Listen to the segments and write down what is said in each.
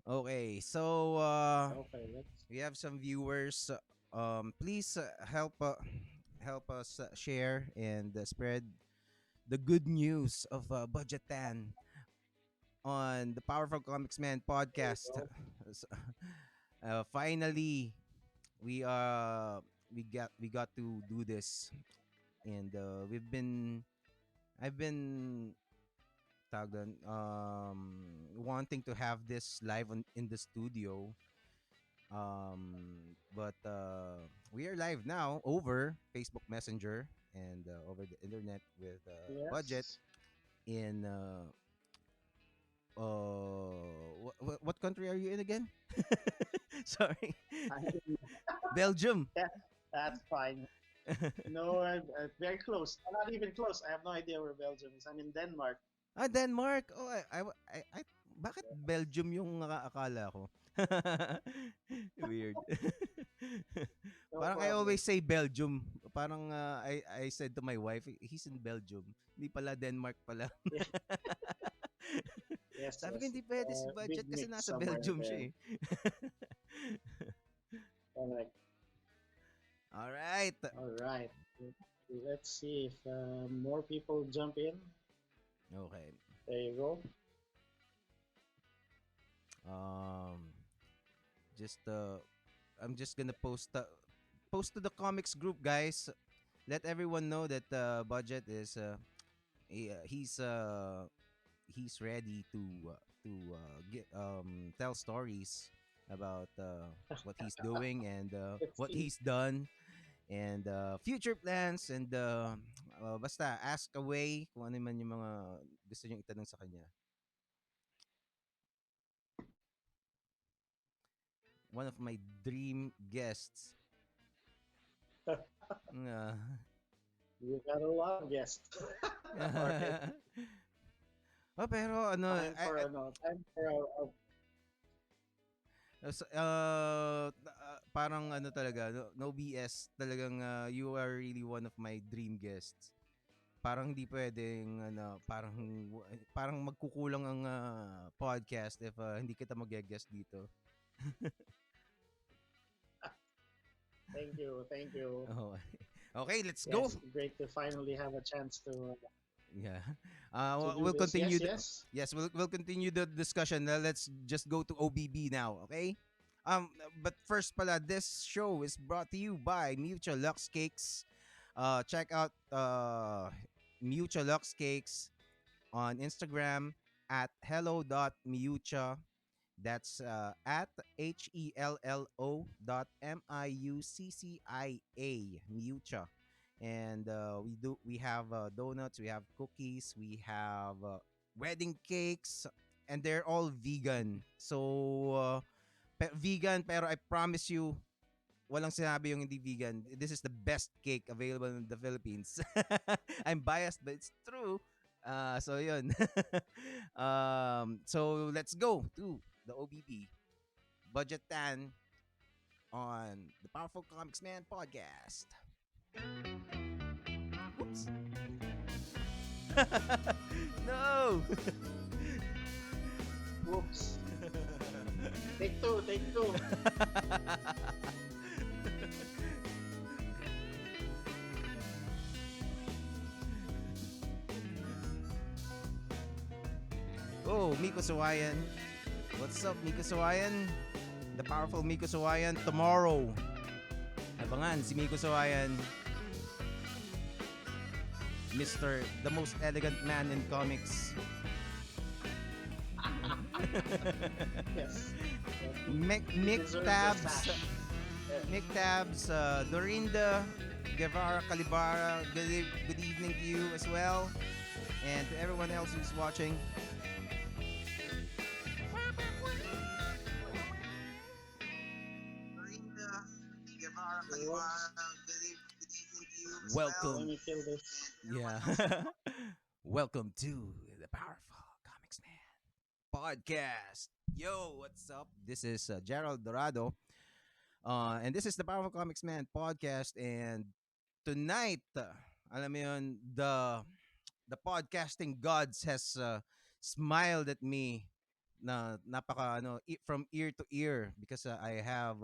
Okay, so Okay, let's. we have some viewers. Please help us share and spread the good news of Budjette Tan on the Powerful Comics Man There you podcast. go. So, finally, we we got to do this, and I've been tawag doon, wanting to have this live in the studio. But we are live now over Facebook Messenger and over the internet with Budget Yes. in what country are you in again? Sorry, I, Belgium. yeah, that's fine. No, I'm very close. I'm not even close. I have no idea where Belgium is. I'm in Denmark. Denmark. Oh, bakit Belgium yung akala ko? Weird. No Parang I problem. always say Belgium. Parang I said to my wife, he's in Belgium. Hindi pala Denmark pala. Yeah, yes, Sabi ko yes. hindi pwede si Big Budget kasi mix nasa somewhere Belgium there. siya eh. Correct. All right. All right. Let's see if more people jump in. Okay. There you go. Um just I'm just gonna post to the comics group, guys. Let everyone know that Budget is he's ready tell stories about what he's doing and Let's what see. he's done and future plans and basta ask away kung ano man yung mga gusto niyong itanong sa kanya. One of my dream guests. Uh, You got a lot of guests. All right. oh, pero ano, Time for a parang ano talaga, no BS, talagang you are really one of my dream guests. Parang hindi pwedeng ano, parang magkukulang ang podcast if hindi kita mag-guest dito. thank you, thank you. Oh. Okay, let's go. Yes, great to finally have a chance Yeah. to do We'll this. continue Yes, yes. yes, we'll continue the discussion. Let's just go to OBB now, okay? But first pala, this show is brought to you by Mutual Lux Cakes. Check out Mutual Lux Cakes on Instagram at hello.miucha. That's at HELLO.MIUCCIA, Miucha. And we have donuts, we have cookies, we have wedding cakes, and they're all vegan. So vegan, pero I promise you, walang sinabi yung hindi vegan. This is the best cake available in the Philippines. I'm biased, but it's true. So yun. So let's go to the OBB. Budget Tan on the Powerful Comics Man podcast. Oops. No. Whoops. Take two, take two. Oh, Miko Sawayan. What's up, Miko Sawayan? The powerful Miko Sawayan tomorrow. Abangan si Miko Sawayan, Mr. The Most Elegant Man in Comics. Yes. He Mick deserves a Tabs, sash. Dorinda, Guevara Calibara, good evening to you as well. And to everyone else who's watching. Whoops. Let Welcome. me kill this. Yeah. Welcome to the Powerful Comics Man podcast. Yo, what's up? This is Jerald Dorado. And this is the Powerful Comics Man podcast. And tonight, alam mo yun, the podcasting gods has smiled at me na napaka ano from ear to ear because I have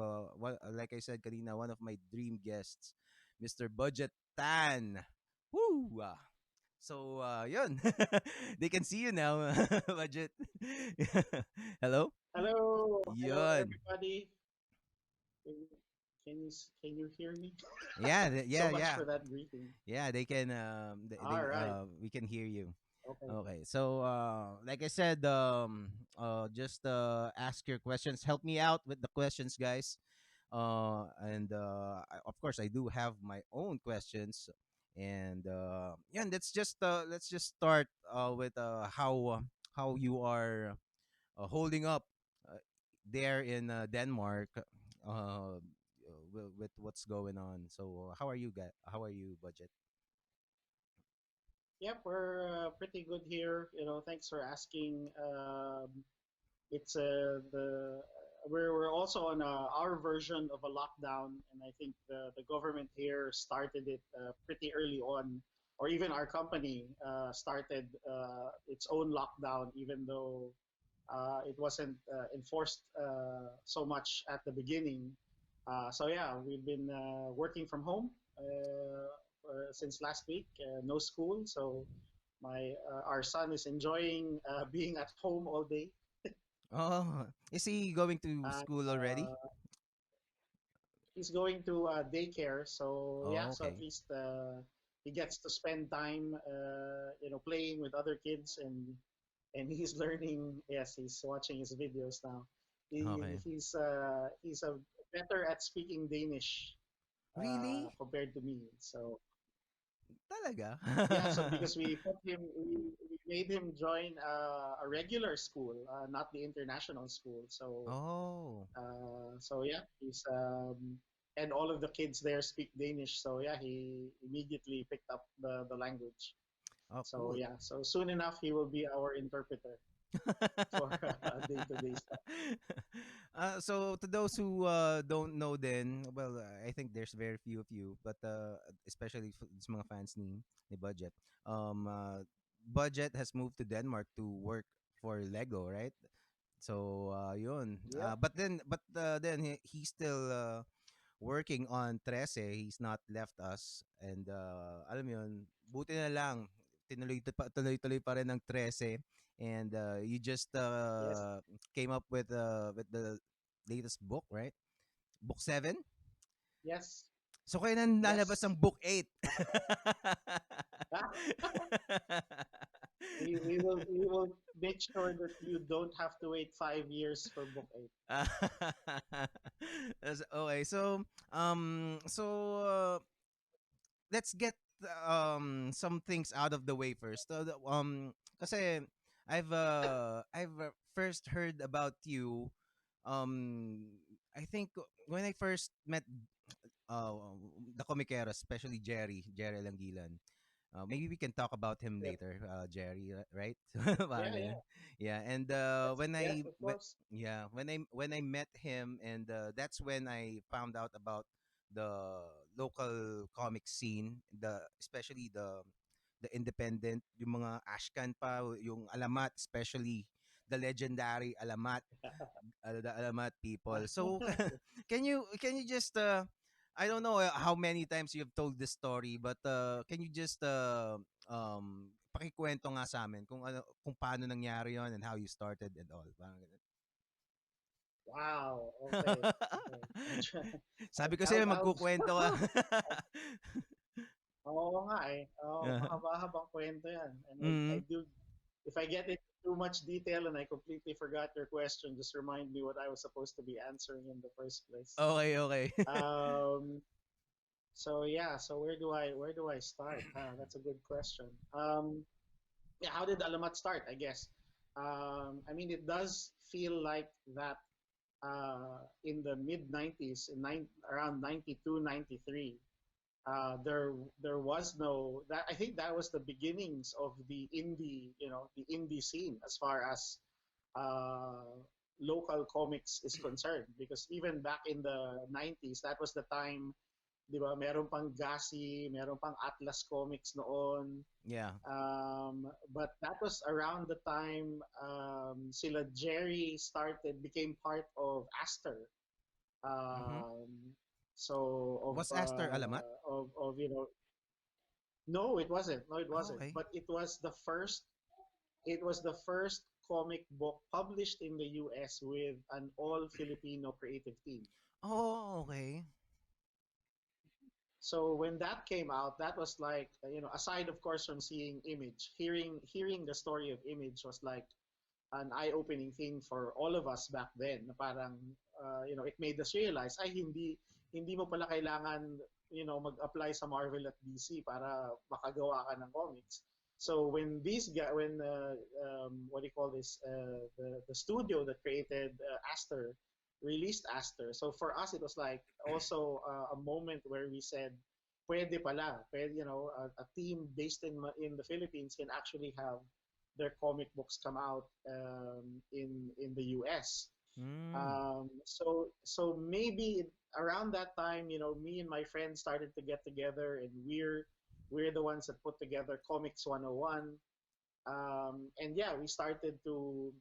like I said kanina, one of my dream guests, Mr. Budjette Tan. Woo! So yun. They can see you now, Budget. Hello? Hello, hello Yun. everybody. Can you, can you hear me? Yeah, So yeah, much yeah. for that greeting. Yeah, they can All right. we can hear you. Okay. Okay. So like I said, just ask your questions. Help me out with the questions, guys. And of course I do have my own questions. And yeah, let's just start with how you are holding up uh, there in Denmark, with what's going on. So how are you guys? How are you, Budget? Yep, we're pretty good here. Thanks for asking. It's the we're also on our version of a lockdown, and I think the government here started it pretty early on, or even our company started its own lockdown, even though it wasn't enforced so much at the beginning. So yeah, we've been working from home since last week. No school, so my our son is enjoying being at home all day. Oh, is he going to And school already? he's going to daycare, so yeah, Oh, so at okay. least he gets to spend time, playing with other kids, and he's learning. Yes, he's watching his videos now. Okay. He's a better at speaking Danish Really? compared to me. So Talaga? yeah, so because we made him join a regular school, not the international school. So Oh. so yeah, he's and all of the kids there speak Danish. So yeah, he immediately picked up the language. Oh, So cool. yeah, so soon enough he will be our interpreter for day-to-day stuff. So to those who don't know then, well, I think there's very few of you, but especially sa mga fans ni Budget. Budget has moved to Denmark to work for Lego, right? So yun. Yep. But then he's still working on Trese. He's not left us. And alam mo yun, buti na lang tuloy-tuloy pa rin ng Trese. And you just Yes. came up with the latest book, right? Book 7? Yes. So kailan lalabas Yes. ang book 8? Ah, we will make sure that you don't have to wait 5 years for book eight. Okay, so let's get some things out of the way first. Kasi I've first heard about you. I think when I first met uh the Comikeros, especially Jerry Langilan. Maybe we can talk about him Yep. later, Jerry, right? Yeah. Parang ganun. Yeah. Yeah, and Yes. Yes. Of course. yeah, when I met him, and that's when I found out about the local comic scene, especially the independent, yung mga Ashcan pa, yung Alamat, especially the legendary Alamat, the Alamat people. So can you just I don't know how many times you've told this story, but can you just pakikwento nga sa amin kung paano nangyari yon and how you started and all. Parang ganun. Wow. Okay. Okay. Sabi ko sa'yo I'll magkukwento ka. Oo nga eh. Oo, Uh-huh. mahaba-habang kwento yan. And I Mm. do, if I get into too much detail and I completely forgot your question, just remind me what I was supposed to be answering in the first place. Okay, okay. Um, so yeah, so where do I start? That's a good question. Yeah, how did Alamat start? I guess. I mean, it does feel like that in the mid 90s, around 92, 93. There was no that. I think that was the beginnings of the indie scene as far as uh, local comics is concerned. Because even back in the 90s, that was the time 'di ba? Meron pang Gasi, meron pang Atlas Comics noon. Yeah. But that was around the time sila Jerry became part of Aster. Mm-hmm. Um, so Was Aster Alamat? of no, it wasn't. No, it Oh, wasn't. okay. But it was the first comic book published in the US with an all Filipino creative team. Oh, okay. So when that came out, that was like, aside of course from seeing Image, hearing the story of Image was like an eye-opening thing for all of us back then. Na parang it made us realize ay hindi mo pala kailangan mag-apply sa Marvel at DC para makagawa ka ng comics. So when what do you call this, the studio that created Aster released Aster. So for us it was like also a moment where we said pwede pala, pwede, a team based in the Philippines can actually have their comic books come out in the US. Mm. So maybe around that time, me and my friends started to get together, and we're the ones that put together Comics 101. And yeah, we started to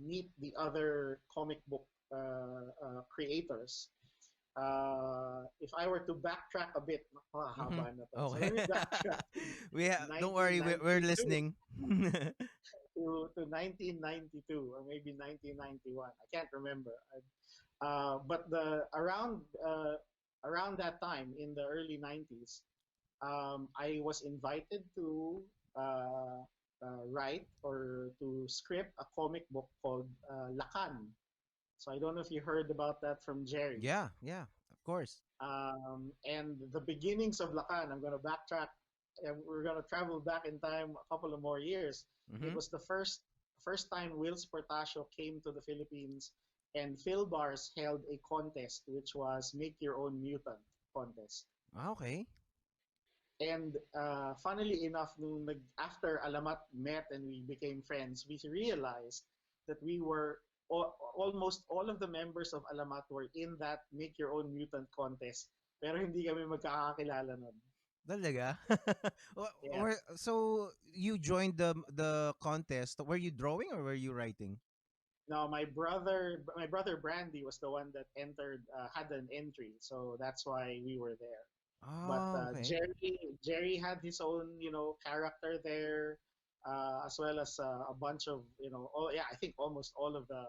meet the other comic book creators. If I were to backtrack a bit, Mm-hmm. haba na to. So let Okay. me backtrack to Don't worry, we're 1992 listening. to 1992 or maybe 1991. I can't remember. But the around that time in the early 90s, I was invited to write or to script a comic book called Lakan. So I don't know if you heard about that from Jerry. Yeah, yeah, of course. And the beginnings of Lakan, I'm going to backtrack and we're going to travel back in time a couple of more years. It Mm-hmm. was the first time Wills Portacio came to the Philippines, and Phil Bars held a contest which was Make Your Own Mutant contest. Okay. And funnily enough, after Alamat met and we became friends, we realized that we were almost all of the members of Alamat were in that Make Your Own Mutant contest. Pero hindi kami magkakakilala nun. Talaga? Yeah. So you joined the contest. Were you drawing or were you writing? Now my brother Brandy was the one that had an entry, so that's why we were there. But Oh, okay. Jerry had his own character there, as well as a bunch of yeah, I think almost all of the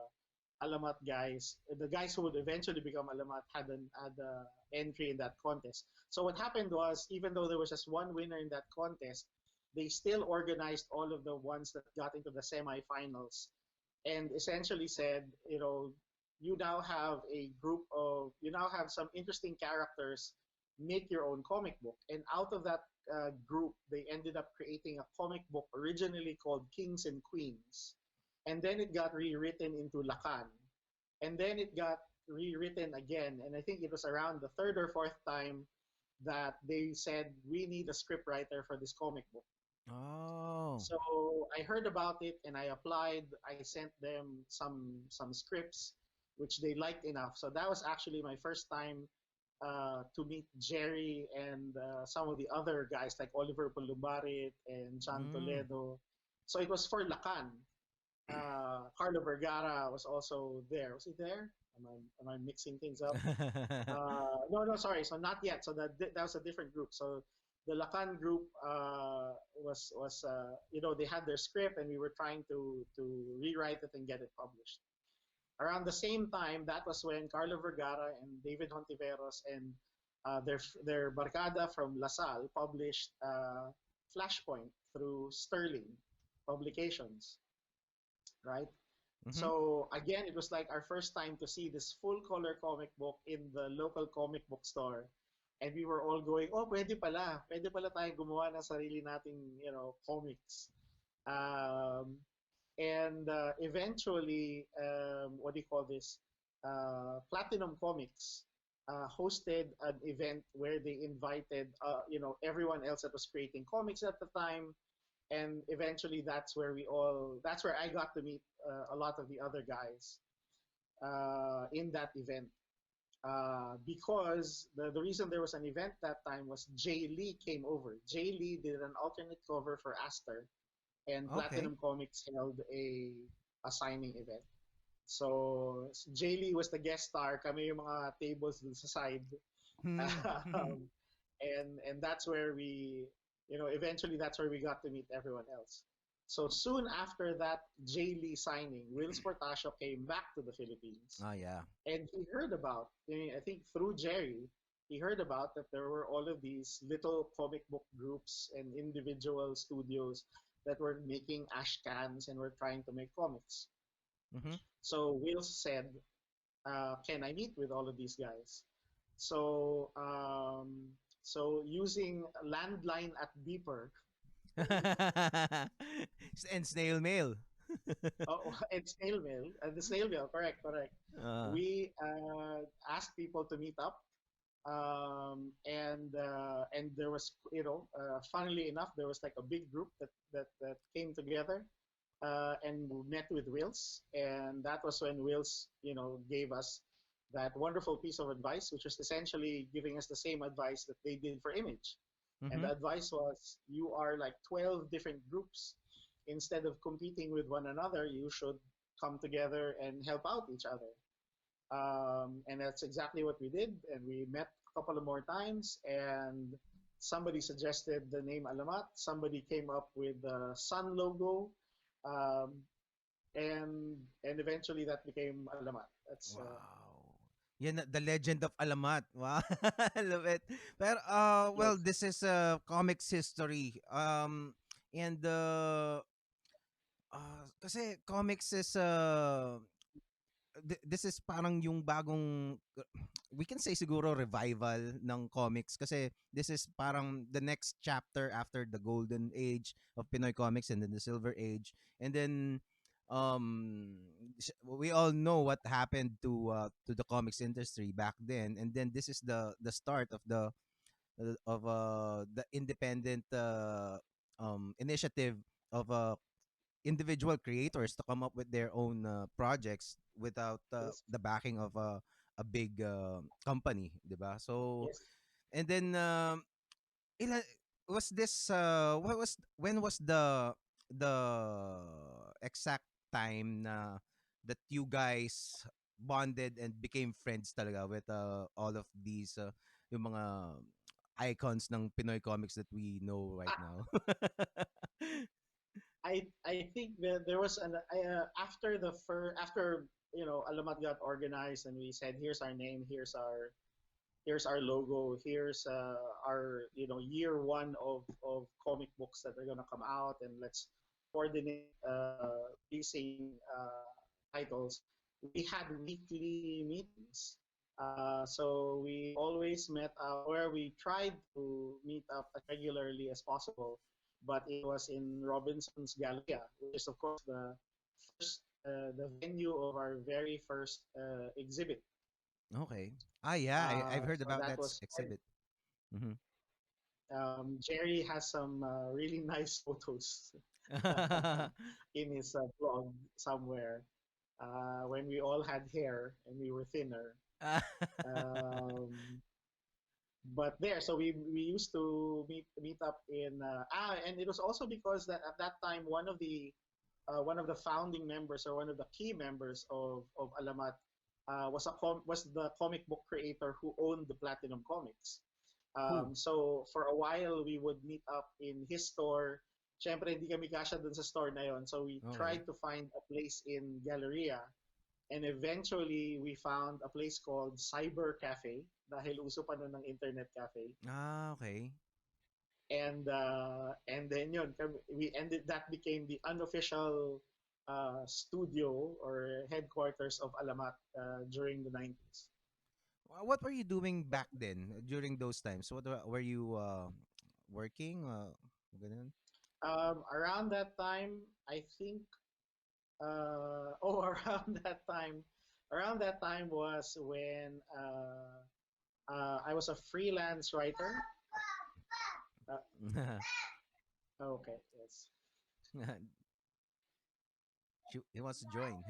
Alamat guys, the guys who would eventually become Alamat had a entry in that contest. So what happened was, even though there was just one winner in that contest, they still organized all of the ones that got into the semifinals, and essentially said, you now have some interesting characters, make your own comic book. And out of that group, they ended up creating a comic book originally called Kings and Queens. And then it got rewritten into Lakan. And then it got rewritten again. And I think it was around the third or fourth time that they said, we need a script writer for this comic book. Oh. So I heard about it and I applied. I sent them some scripts, which they liked enough. So that was actually my first time to meet Jerry and some of the other guys like Oliver Pulumbarit and John Mm. Toledo. So it was for Lacan. Carlo Vergara was also there. Was he there? Am I mixing things up? No, no, sorry. So not yet. So that was a different group. So the Lacan group was they had their script and we were trying to rewrite it and get it published. Around the same time, that was when Carlo Vergara and David Hontiveros and their barcada from LaSalle published Flashpoint through Sterling Publications, right? Mm-hmm. So again, it was like our first time to see this full color comic book in the local comic book store. And we were all going, oh, pwede pala tayo gumawa ng sarili nating, comics. Um, and eventually, what do you call this? Platinum Comics hosted an event where they invited, everyone else that was creating comics at the time, and eventually that's where I got to meet a lot of the other guys in that event. because the reason there was an event that time was Jay Lee came over. Jay Lee did an alternate cover for Aster, and Okay. Platinum Comics held a signing event. So Jay Lee was the guest star, kami yung mga tables dun sa side. um, and that's where we, eventually that's where we got to meet everyone else. So soon after that Jay Lee signing, Wills Portacio came back to the Philippines, Oh yeah. and he heard about, I think through Jerry, he heard about that there were all of these little comic book groups and individual studios that were making ash cans and were trying to make comics. Mm-hmm. So Will said, "Can I meet with all of these guys?" So so using landline at Beeper, And snail mail. oh, and snail mail, the snail mail, correct, correct. uh, We asked people to meet up, and there was, funnily enough, there was like a big group that came together, and met with Wills, and that was when Wills, gave us that wonderful piece of advice, which was essentially giving us the same advice that they did for Image. And mm-hmm. the advice was, you are like 12 different groups. Instead of competing with one another, you should come together and help out each other. And that's exactly what we did. And we met a couple of more times, and somebody suggested the name Alamat. Somebody came up with the sun logo, um, and eventually that became Alamat. That's Wow. Yan, the legend of Alamat. Wow. I love it. Pero, well, yes, this is comics history. And kasi comics is this is parang yung bagong we can say siguro revival ng comics kasi this is parang the next chapter after the golden age of Pinoy comics and then the silver age, and then we all know what happened to the comics industry back then, and then this is the start of the independent initiative of individual creators to come up with their own projects without yes, the backing of a big company, 'di ba? So yes. and then ilan was this what was when was the exact time na that you guys bonded and became friends talaga with all of these yung mga icons ng Pinoy comics that we know right now? I think that there was an after the first after Alamat got organized, and we said, here's our name, here's our logo, here's our year one of comic books that are gonna come out, and let's coordinate releasing titles. We had weekly meetings. So we always met up, where we tried to meet up as regularly as possible, but it was in Robinson's Galleria, which is of course the venue of our very first exhibit. Okay. Ah, yeah, I've heard So about that that was exhibit. Mm-hmm. Jerry has some really nice photos in his blog somewhere, when we all had hair and we were thinner. Um, but there, so we used to meet up in and it was also because that at that time one of the founding members, or one of the key members of Alamat, was the comic book creator who owned the Platinum Comics. Who? So for a while we would meet up in his store. Siyempre hindi kami kasya dun sa store na yon. So we Okay. tried to find a place in Galleria, and eventually we found a place called Cyber Cafe, dahil uso pa nun ng internet cafe. Ah, okay. And then yun, we ended that became the unofficial studio or headquarters of Alamat during the 90s. What were you doing back then during those times? What were you working? Ganun? Around that time, I think around that time was when I was a freelance writer. Uh, okay, yes. He wants to join.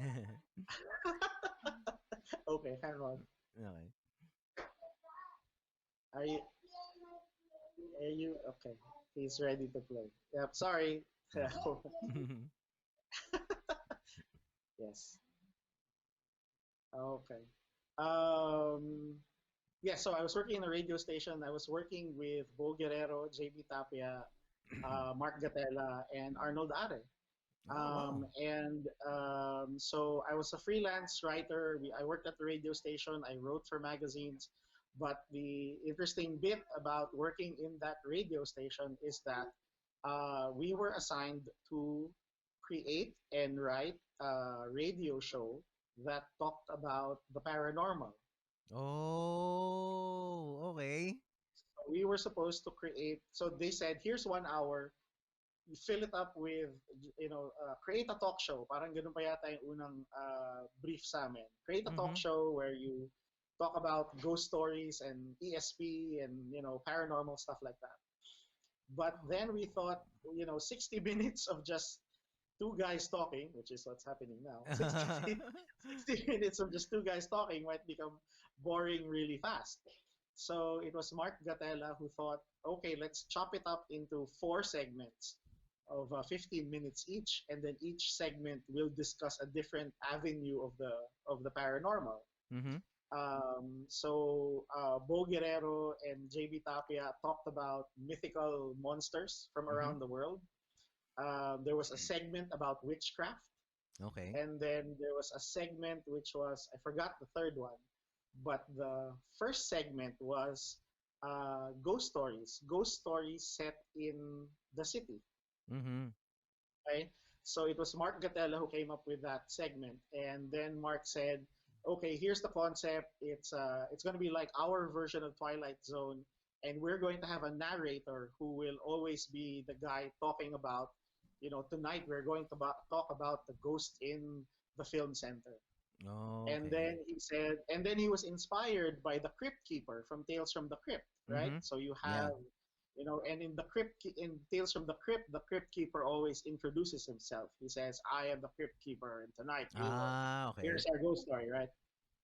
Okay, hang on. Okay. Are you? Are you okay? He's ready to play. Yep. Sorry. Yeah. Yes. Okay. Um. Yeah. So I was working in a radio station. I was working with Bo Guerrero, JB Tapia, Mark Gatella, and Arnold Are. Oh wow. So I was a freelance writer. I worked at the radio station. I wrote for magazines. But the interesting bit about working in that radio station is that we were assigned to create and write a radio show that talked about the paranormal. Oh, okay. So we were supposed to create. So they said, here's 1 hour. You fill it up with, create a talk show. Parang ganun pa yata yung unang brief sa amin. Create a talk Mhm. show where you talk about ghost stories and ESP and, paranormal stuff like that. But then we thought, 60 minutes of just two guys talking, which is what's happening now, 60 minutes of just two guys talking might become boring really fast. So it was Mark Gatella who thought, okay, let's chop it up into four segments of 15 minutes each, and then each segment will discuss a different avenue of the paranormal. Mhm. Bo Guerrero and JB Tapia talked about mythical monsters from Mhm. around the world. There was a segment about witchcraft, Okay. and then there was a segment which was, I forgot the third one, but the first segment was ghost stories set in the city. Mhm. Right? So it was Mark Gatella who came up with that segment, and then Mark said, "Okay, here's the concept. It's going to be like our version of Twilight Zone, and we're going to have a narrator who will always be the guy talking about, tonight we're going to talk about the ghost in the film center." And Okay. then he said, and then he was inspired by the Crypt Keeper from Tales from the Crypt, right? Mhm. So you Yeah. have, and in Tales from the Crypt Keeper always introduces himself. He says, "I am the Crypt Keeper, and tonight Ah, okay. here's our ghost story," right?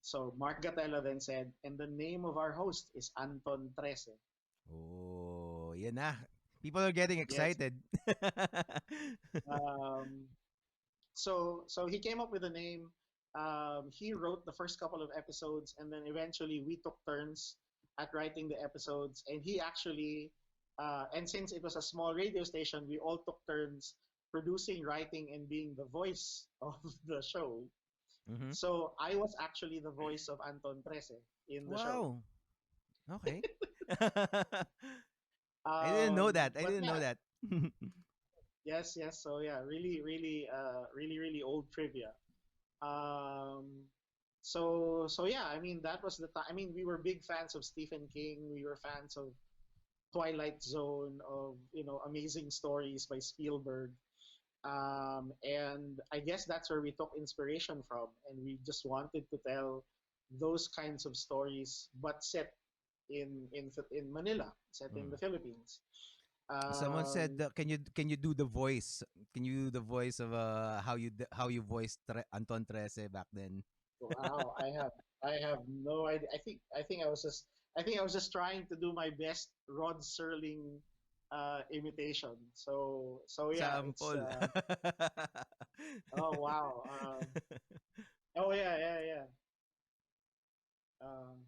So Mark Gatella then said, and the name of our host is Anton Trese. Oh, yan na. People are getting Yes. excited. Um, so he came up with a name. He wrote the first couple of episodes, and then eventually we took turns at writing the episodes. And he actually, and since it was a small radio station, we all took turns producing, writing, and being the voice of the show. Mhm. So I was actually the voice of Anton Trece in the show. Wow. Okay. I didn't know that. I But didn't know yeah, that. yes, yes. So yeah, really, really, really old trivia. Um, so yeah, I mean that was the time. I mean, we were big fans of Stephen King. We were fans of Twilight Zone, of amazing stories by Spielberg. And I guess that's where we took inspiration from, and we just wanted to tell those kinds of stories, but set in Manila, set in Mm. the Philippines. Someone said, Um, can you do the voice? Can you do the voice of how you voiced Anton Trece back then? Wow, I have no idea. I think I was just trying to do my best Rod Serling imitation. So yeah, it's Sample. oh wow. Oh yeah, yeah, yeah. Um,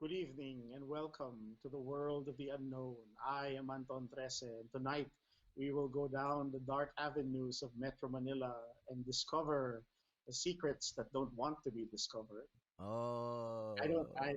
Good evening and welcome to the world of the unknown. I am Anton Trece, and tonight we will go down the dark avenues of Metro Manila and discover the secrets that don't want to be discovered. I don't. Oh.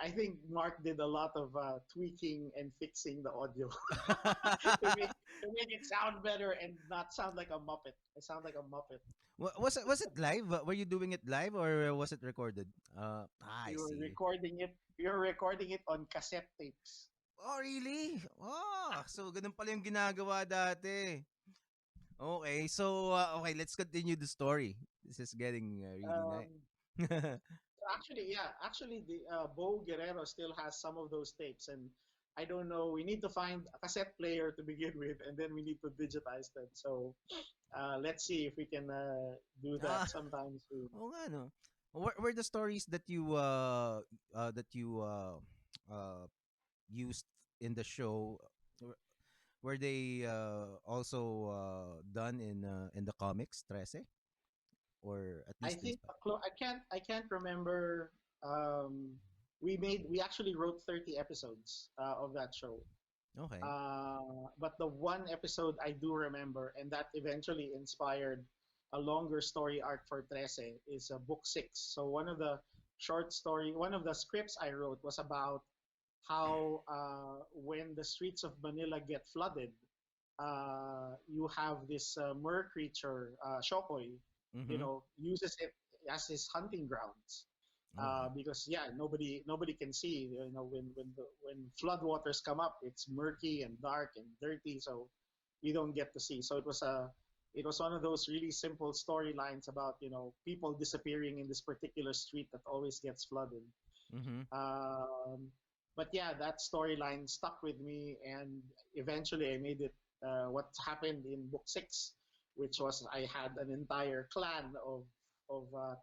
I think Mark did a lot of tweaking and fixing the audio to make it sound better and not sound like a Muppet. I sound like a Muppet. Was it live? Were you doing it live or was it recorded? I We were see. recording it. We were recording it on cassette tapes. Oh, really? Oh, so ganun pala yung ginagawa dati. Okay, so okay, let's continue the story. This is getting really nice. Um, Actually, yeah, actually, the Bo Guerrero still has some of those tapes, and I don't know. We need to find a cassette player to begin with, and then we need to digitize them. So let's see if we can do that ah, sometime soon. oo nga no. Were the stories that you uh used in the show, were were they also done in the comics, Trece, or at I least think inspired? I can't remember. Um, we actually wrote 30 episodes of that show. Okay. But the one episode I do remember, and that eventually inspired a longer story arc for Trece, is book six. So one of the scripts I wrote was about how when the streets of Manila get flooded, you have this mer creature, Shokoy, Mm-hmm. uses it as his hunting grounds. Okay. Because yeah, nobody can see. When flood waters come up, it's murky and dark and dirty, so you don't get to see. So it was one of those really simple storylines about people disappearing in this particular street that always gets flooded. Mm-hmm. Um, but yeah, that storyline stuck with me, and eventually I made it what happened in book six, which was I had an entire clan of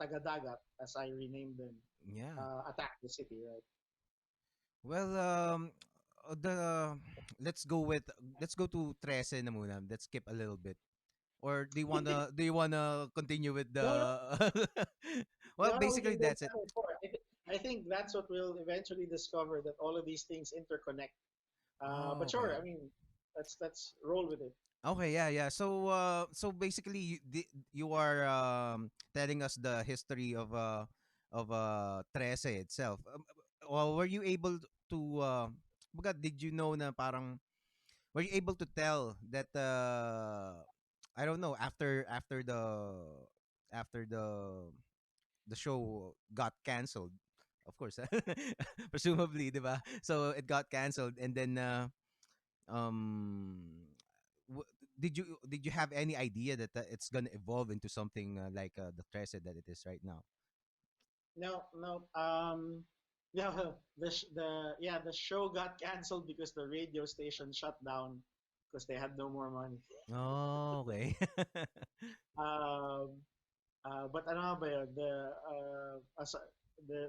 Tagadagat, as I renamed them, Yeah. attack the city. Right? Well, the let's go to Trece na muna. Let's skip a little bit. Or do you wanna continue with the No, no, well, no, no. We basically can go that's back it. and forth. I think that's what we'll eventually discover, that all of these things interconnect. But Oh, sure, okay. I mean, let's roll with it. Okay, yeah, yeah. So basically, you are telling us the history of Trece itself. Well, were you able to did you know na parang were you able to tell that I don't know, after the show got canceled, of course, presumably, 'di ba? So it got canceled, and then um w- did you have any idea that it's gonna evolve into something like the Trece that it is right now? No, no. Yeah, the show got canceled because the radio station shut down because they had no more money. Oh, okay. Um, but ano ba yun?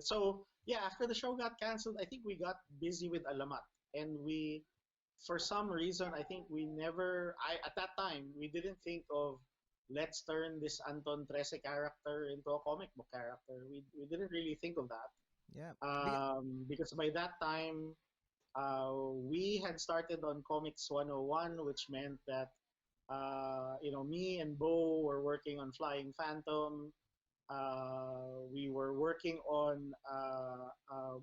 So yeah, after the show got canceled, I think we got busy with Alamat, and for some reason, I think we never. I At that time we didn't think of, let's turn this Anton Trece character into a comic book character. We didn't really think of that, Yeah. because by that time we had started on Comics 101, which meant that me and Bo were working on Flying Phantom. We were working on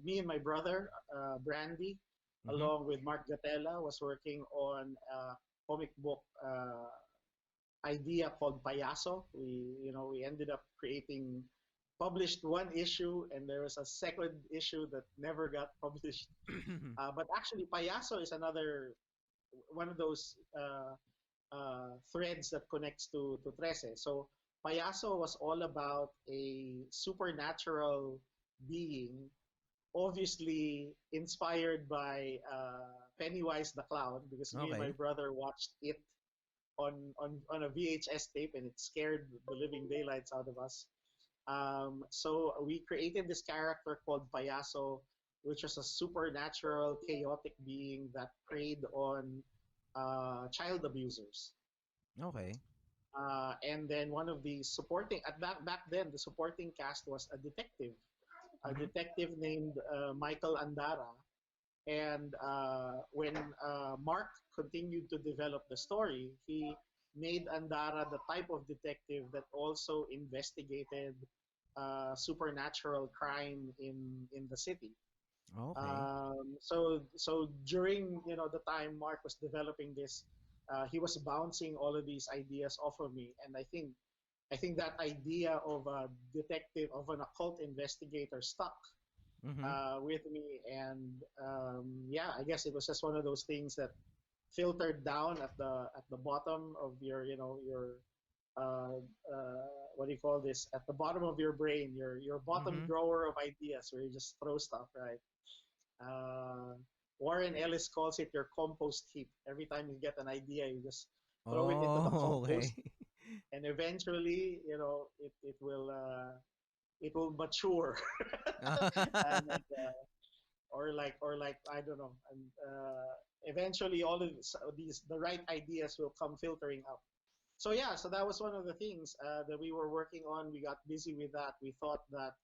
me and my brother, Brandy, Mm-hmm. along with Mark Gatella, was working on a comic book idea called Payaso. We ended up published one issue, and there was a second issue that never got published. But actually, Payaso is another one of those threads that connects to Trece. So Payaso was all about a supernatural being, obviously inspired by Pennywise the Clown, because me and my Okay. brother watched it on a VHS tape, and it scared the living daylights out of us. So we created this character called Payaso, which was a supernatural, chaotic being that preyed on child abusers. Okay. And then one of the supporting at back then, the supporting cast was a Mm-hmm. detective named Michael Andara. And when Mark continued to develop the story, he made Andara the type of detective that also investigated supernatural crime in the city. Okay. So during the time Mark was developing this, he was bouncing all of these ideas off of me, and I think that idea of a detective, of an occult investigator, stuck Mm-hmm. with me, and yeah, I guess it was just one of those things that filtered down at the bottom of your uh, uh, what do you call this? At the bottom of your brain, your bottom Mm-hmm. drawer of ideas, where you just throw stuff, right? Uh, Warren Ellis calls it your compost heap. Every time you get an idea, you just throw it into the Oh, okay. compost, and eventually, it will mature. And or like I don't know, and eventually all of these the right ideas will come filtering out. So yeah, so that was one of the things that we were working on. We got busy with that. We thought that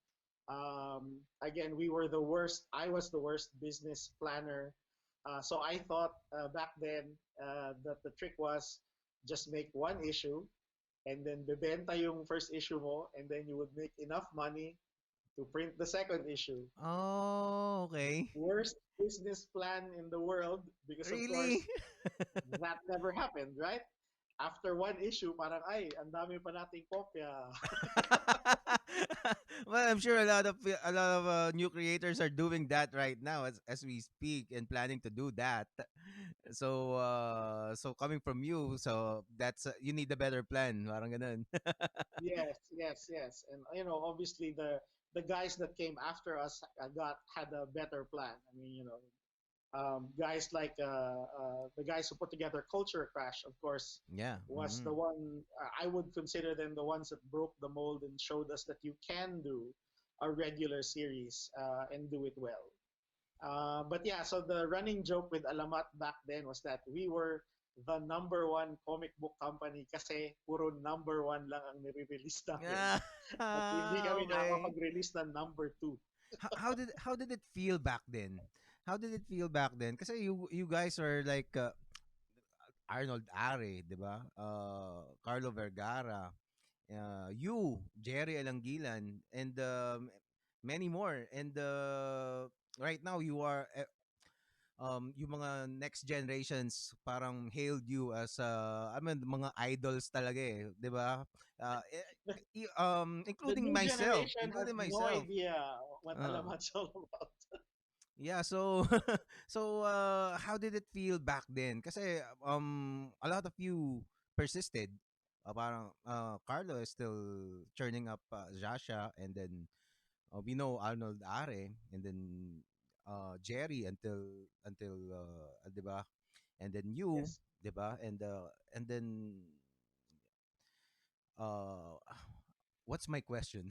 again, we were the worst. I was the worst business planner. So I thought back then that the trick was just make one issue and then bebenta yung first issue mo, and then you would make enough money to print the second issue. Oh, okay. Worst business plan in the world because of Really? course that never happened, right? After one issue, parang ay, ang dami pa nating kopya. Well, I'm sure a lot of new creators are doing that right now as we speak and planning to do that. So so coming from you, so that's you need a better plan, parang ganun. Yes, yes, yes. And obviously the guys that came after us got had a better plan. I mean, guys like the guys who put together Culture Crash, of course, Yeah. was the one I would consider them the ones that broke the mold and showed us that you can do a regular series and do it well. But yeah, so the running joke with Alamat back then was that we were the number one comic book company kasi puro number one lang ang nire-release namin. Yeah. At hindi kami Okay. nakakapag-release ng number two. How did it feel back then? How did it feel back then? Kasi you guys are like Arnold Are, 'di ba? Carlo Vergara, you, Jerry Alangilan, and many more. And right now you are yung mga next generations parang hailed you as I mean mga idols talaga eh, 'di ba? The, the Including new myself, generation has including no myself. idea what Uh, Alamat's all about. yeah, so so how did it feel back then? Kasi a lot of you persisted. Parang Carlo is still churning up Jasha, and then we know Arnold Are, and then Jerry until 'di ba? And then you, Yes. 'di ba? And then uh what's my question?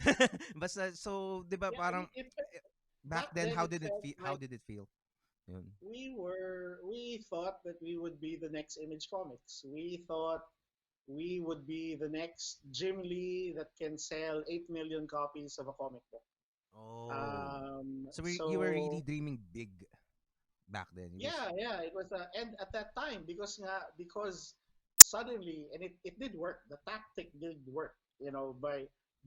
Basta so 'di ba Yeah, I parang mean, eh, back back then then it felt how like did it feel? Yun. we thought that we would be the next Image Comics. We thought we would be the next Jim Lee that can sell 8 million copies of a comic book. Oh. So you were really So dreaming big back then. It was yeah, yeah, it was and at that time because suddenly and it did work. The tactic did work.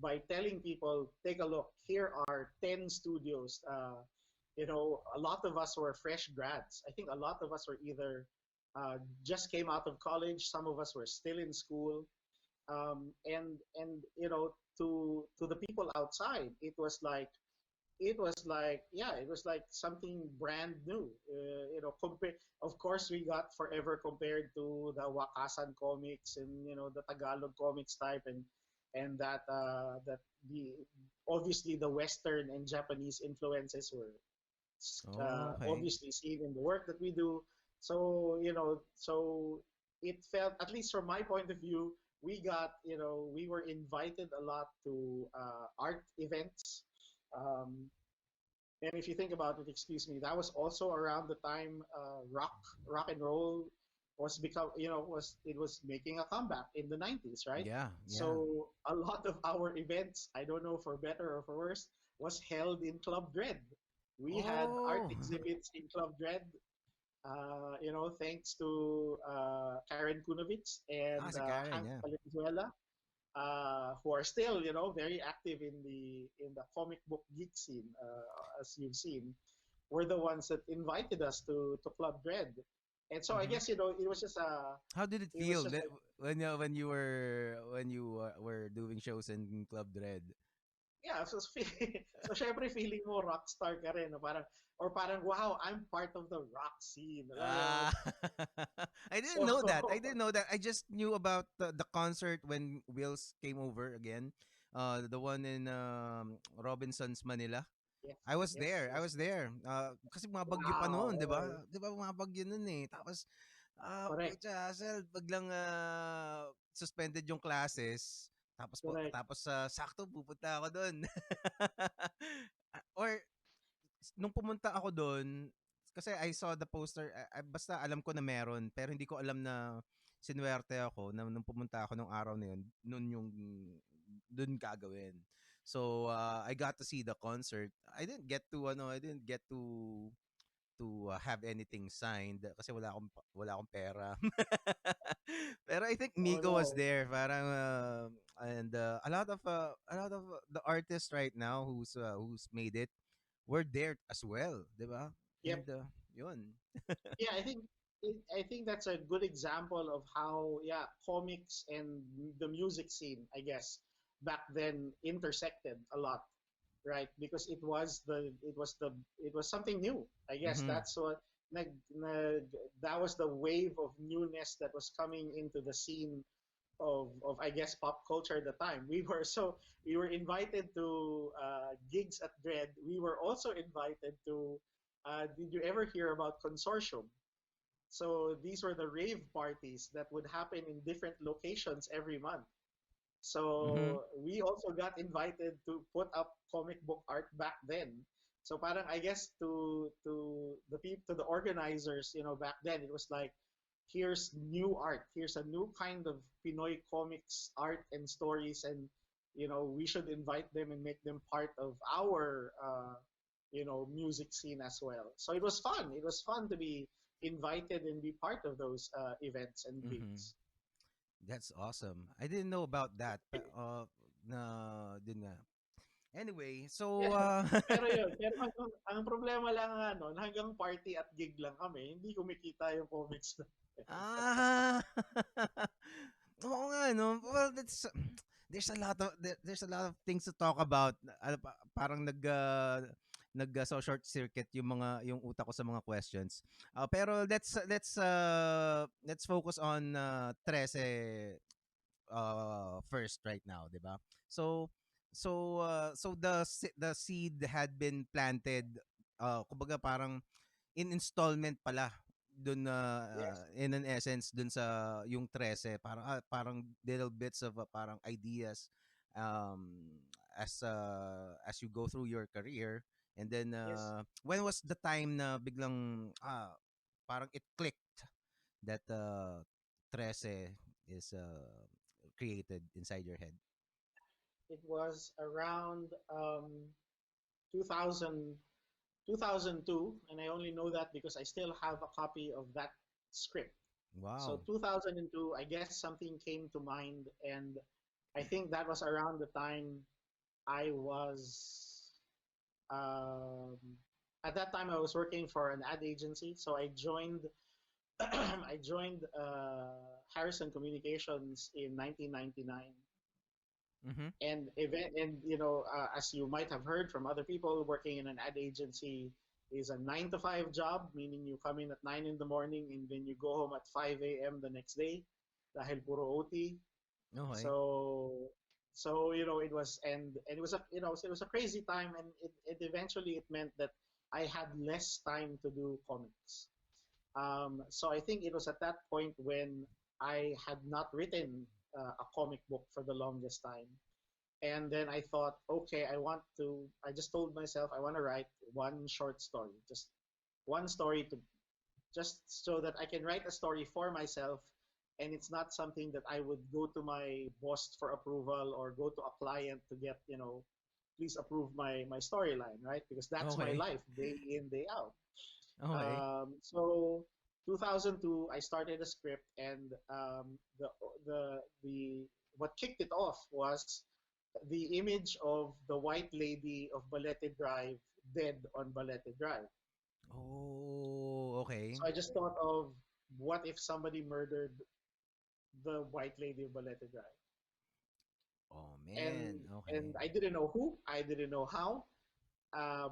By telling people, take a look. Here are 10 studios. A lot of us were fresh grads. I think a lot of us were either just came out of college. Some of us were still in school. And to the people outside, it was like something brand new. Of course we got forever compared to the Wakasan comics and the Tagalog comics type and that the obviously the Western and Japanese influences were oh, okay. obviously seen in the work that we do. So it felt, at least from my point of view, we were invited a lot to art events. Um, and if you think about it, excuse me, that was also around the time rock and roll was making a comeback in the 90s, right? Yeah, yeah. So a lot of our events, I don't know for better or for worse, was held in Club Dread. We had art Oh. exhibits in Club Dread, thanks to Karen Kunovitz Ah, and si Karen, Hank yeah. Valenzuela, who are still, very active in the comic book geek scene, as you've seen, were the ones that invited us to Club Dread. And so I Mm-hmm. guess How did it it was feel just like when you were doing shows in Club Dread? yeah, so so syempre feeling mo rockstar ka rin, no? Parang wow, I'm part of the rock scene. Alam mo yun? Ah, I didn't So know that. I didn't know that. I just knew about the concert when Wills came over again. The one in Robinson's Manila. yes, I was yes, there. I yes. was there. Kasi mga bagyo pa Wow, noon, 'di okay. ba? 'Di ba mga bagyo noon eh. Tapos Correct, putya, Hassel, biglang suspended yung classes. correct. Tapos sakto pupunta ako doon. Or nung pumunta ako doon, kasi I saw the poster, basta alam ko na meron, pero hindi ko alam na sinuwerte ako na nung pumunta ako nung araw na yun, nun yung dun gagawin. So I got to see the concert. I didn't get to have anything signed kasi wala akong pera. Pero I think Oh Miko was no. there, parang and a lot of the artists right now who's made it were there as well, 'di ba? Yep. And yun. Yeah, I think that's a good example of how yeah comics and the music scene, I guess, back then intersected a lot, right? Because it was something new. I guess Mhm. that's what that was the wave of newness that was coming into the scene of I guess pop culture at the time. We were invited to gigs at Dread. We were also invited to. Did you ever hear about Consortium? So these were the rave parties that would happen in different locations every month. Mhm. So we also got invited to put up comic book art back then. So parang I guess to the people to the organizers, back then it was like here's new art, here's a new kind of Pinoy comics art and stories, and we should invite them and make them part of our music scene as well. So it was fun. It was fun to be invited and be part of those events and Mhm. gigs. That's awesome. I didn't know about that. Na din nga. Anyway, so Pero yun, pero ang problema lang hanggang party at gig lang kami, hindi kumikita yung comics na. ah Oo nga no. Well, there's a lot of things to talk about. Parang so short circuit yung utak ko sa mga questions. Pero let's focus on Trese first right now, 'di ba? So the seed had been planted, kumbaga parang in installment pala dun na Yes, in an essence dun sa yung 13 parang little bits of parang ideas um as you go through your career, and then yes. when was the time na biglang parang it clicked that 13 is created inside your head? It was around 2000, 2002, and I only know that because I still have a copy of that script. So Wow. 2002, I guess something came to mind, and I think that was around the time I was um, at that time I was working for an ad agency, so I joined I joined Harrison Communications in 1999, Mhm. and as you might have heard from other people, working in an ad agency is a 9 to 5 job, meaning you come in at 9 in the morning and then you go home at 5 a.m. the next day, dahil puro OT. Okay. So it was and it was a it was a crazy time, and it eventually it meant that I had less time to do comics. So I think it was at that point when I had not written a comic book for the longest time. And then I thought, okay, I just told myself I want to write one short story, just one story to just so that I can write a story for myself, and it's not something that I would go to my boss for approval or go to a client to get, please approve my storyline, right? Because that's my Okay. life day in, day out. Okay. So 2002, I started a script, and the what kicked it off was the image of the white lady of Balete Drive dead on Balete Drive. Oh, okay. So I just thought of what if somebody murdered the white lady of Balete Drive, Oh and man. Okay. and I didn't know who, I didn't know how,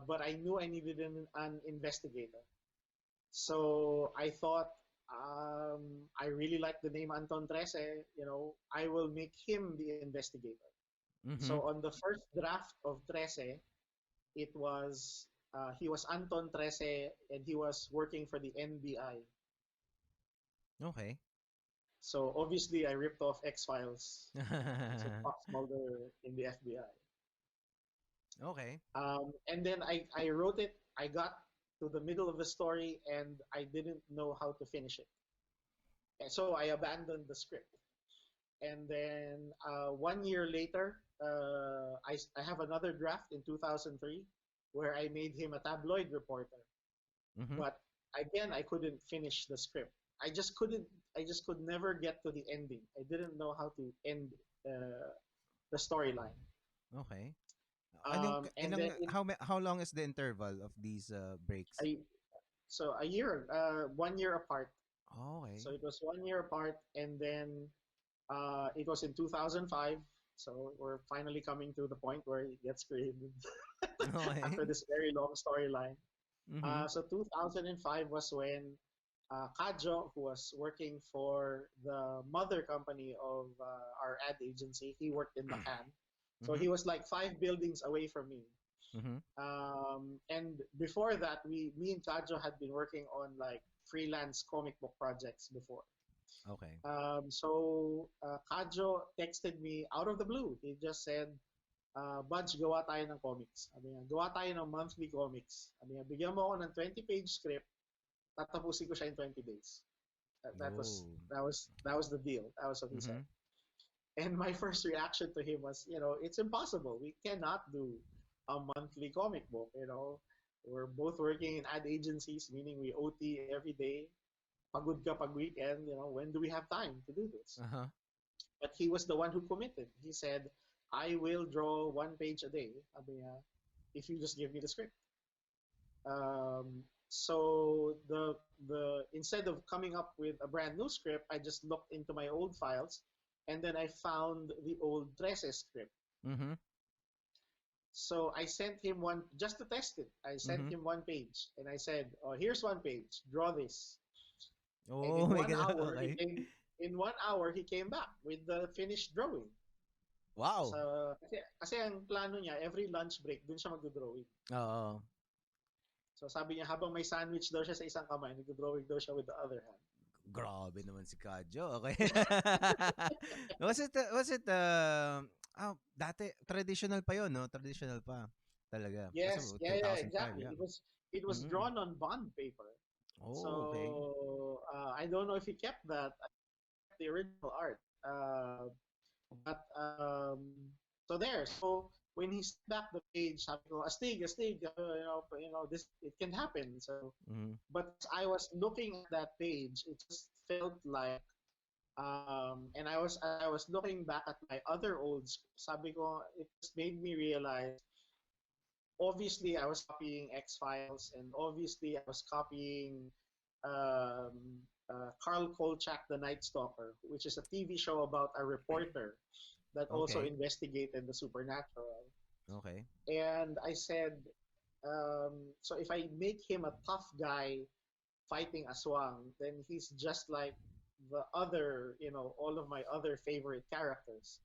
but I knew I needed an investigator. So I thought, I really like the name Anton Trese. I will make him the investigator. So Mhm. on the first draft of Trese, it was he was Anton Trese, and he was working for the NBI. Okay. So obviously, I ripped off X Files. So Fox Mulder in the FBI. Okay. And then I wrote it. I got to the middle of the story and I didn't know how to finish it. And so I abandoned the script. And then 1 year later, I have another draft in 2003 where I made him a tabloid reporter. Mm-hmm. But again, I couldn't finish the script. I just couldn't. I just could never get to the ending. I didn't know how to end the storyline. Okay. Anong And ilang then in how long is the interval of these breaks? I so a year, 1 year apart. Okay. So it was 1 year apart, and then it was in 2005. So we're finally coming to the point where it gets created after Okay. this very long storyline. Mm-hmm. So 2005 was when Kajo, who was working for the mother company of our ad agency, he worked in Bacan. So Mm-hmm. he was like 5 buildings away from me. Mm-hmm. And before that, me and Kajo had been working on like freelance comic book projects before. Okay. Kajo texted me out of the blue. He just said, Budge, gawa tayo ng comics. Sabi niya, gawa tayo ng monthly comics. Sabi niya, bigyan mo ako ng 20-page script, tatapusin ko siya in 20 days. Oh. That was the deal. That was what he said. Mm-hmm. And my first reaction to him was, it's impossible. We cannot do a monthly comic book. We're both working in ad agencies, meaning we OT every day. Pagod ka pag weekend. When do we have time to do this? Uh-huh. But he was the one who committed. He said, I will draw 1 page a day. Sabi niya, if you just give me the script. So the instead of coming up with a brand new script, I just looked into my old files, and then I found the old Trese script. Mm-hmm. So I sent him one just to test it. I sent Mm-hmm. him 1 page, and I said, "Oh, here's 1 page. Draw this." And Oh my god. Okay. in 1 hour he came back with the finished drawing. Wow. So kasi ang plano niya every lunch break dun siya magdo-drawing. Oo. So sabi niya habang may sandwich daw siya sa isang kamay, nagdo-drawing daw siya with the other hand. Grabe naman si Kadjo. Okay. was it dati traditional pa 'yon, no? Traditional pa. Talaga. Kasi Yes, yeah, 2005, exactly. yeah. It was Mm. drawn on bond paper. Oh, okay. So I don't know if he kept that. I kept the original art. But so there. So when he set back the page, sabi ko, astig, this it can happen. So, Mm. but I was looking at that page, it just felt like, and I was looking back at my other old scripts. Sabi ko, it just made me realize. Obviously, I was copying X Files, and obviously, I was copying Carl Kolchak, The Night Stalker, which is a TV show about a reporter that also Okay. investigated the supernatural. Okay. And I said, so if I make him a tough guy fighting Aswang, then he's just like the other, all of my other favorite characters,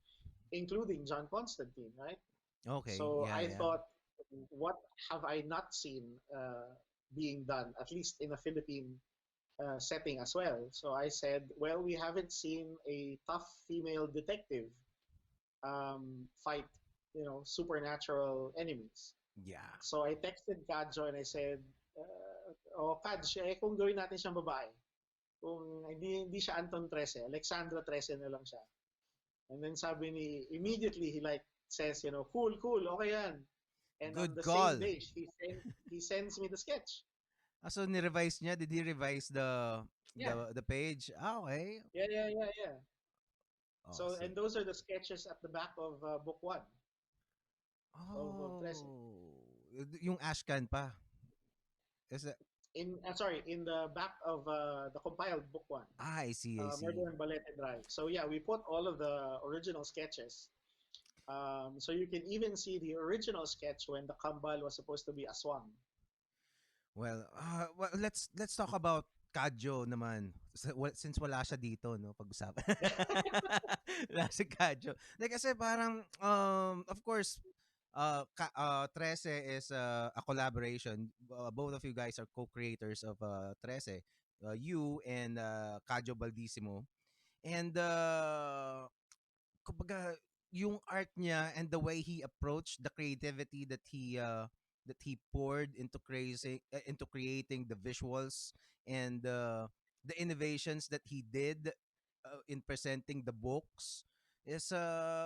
including John Constantine, right? Okay. So Yeah, I yeah. thought, what have I not seen being done, at least in a Philippine setting as well? So I said, well, we haven't seen a tough female detective fight, supernatural enemies. Yeah. So I texted Kadjo and I said, Kadj, kung gawin natin siyang babae, kung hindi siya Anton Trese, Alexandra Trese na lang siya. And then sabi immediately he like says, cool, okay yan. And on Good the same call. day, he sends me the sketch. So ni-revise niya? Did he revise the Yeah, page? Okay. yeah. So, Awesome. and those are the sketches at the back of book one of Trece. Oh. Yung Ashcan pa. Is that In the back of the compiled book one, I see, I see. Murder and Balete Drive. So yeah, we put all of the original sketches. So you can even see the original sketch when the kambal was supposed to be aswang. Well, let's talk about Kadjo naman. Since wala siya dito, no, pag-usapan. Wala si Kadjo. Like, kasi parang, of course, Trese is a collaboration. Both of you guys are co-creators of Trese. You and Kadjo Baldissimo. And, kumbaga, yung art niya and the way he approached the creativity that he poured into creating the visuals and the innovations that he did in presenting the books is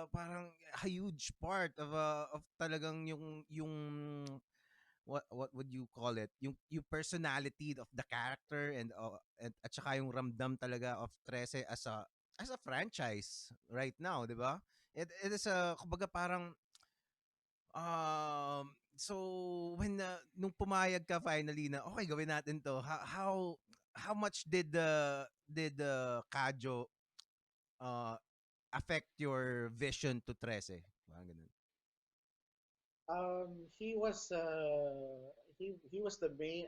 parang a huge part of talagang yung what would you call it, yung personality of the character and at saka yung ramdam talaga of Trece as a franchise right now, 'di ba? It is a kumbaga parang so when nung pumayag ka finally na okay gawin natin to, how much did Kajo uh affect your vision to Trece? Parang ganun. He was he was the main.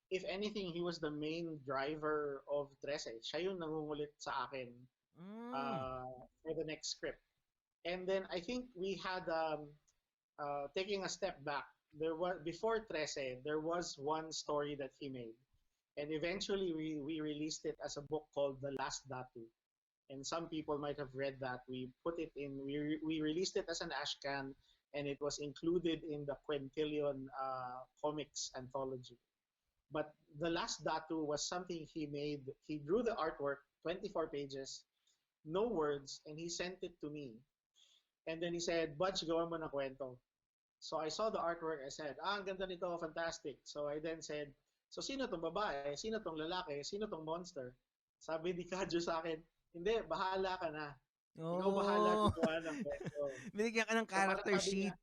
If anything, he was the main driver of Trese. Siya yung nangungulit sa akin Mm. for the next script. And then I think we had taking a step back. There was before Trese, there was one story that he made, and eventually we released it as a book called The Last Datu. And some people might have read that. We put it in. We released it as an ashcan, and it was included in the Quintillion comics anthology. But the last Datu was something he made. He drew the artwork, 24 pages, no words, and he sent it to me. And then he said, Budge, gawa mo na kwento. So I saw the artwork. I said, ang ganda nito, fantastic. So I then said, so sino tong babae? Sino tong lalaki? Sino tong monster? Sabi ni Kadjo sa akin, hindi, bahala ka na. Ikaw bahala Oh. gumawa ng kwento. Binigyan ka ng So parang character sabi niya, sheet.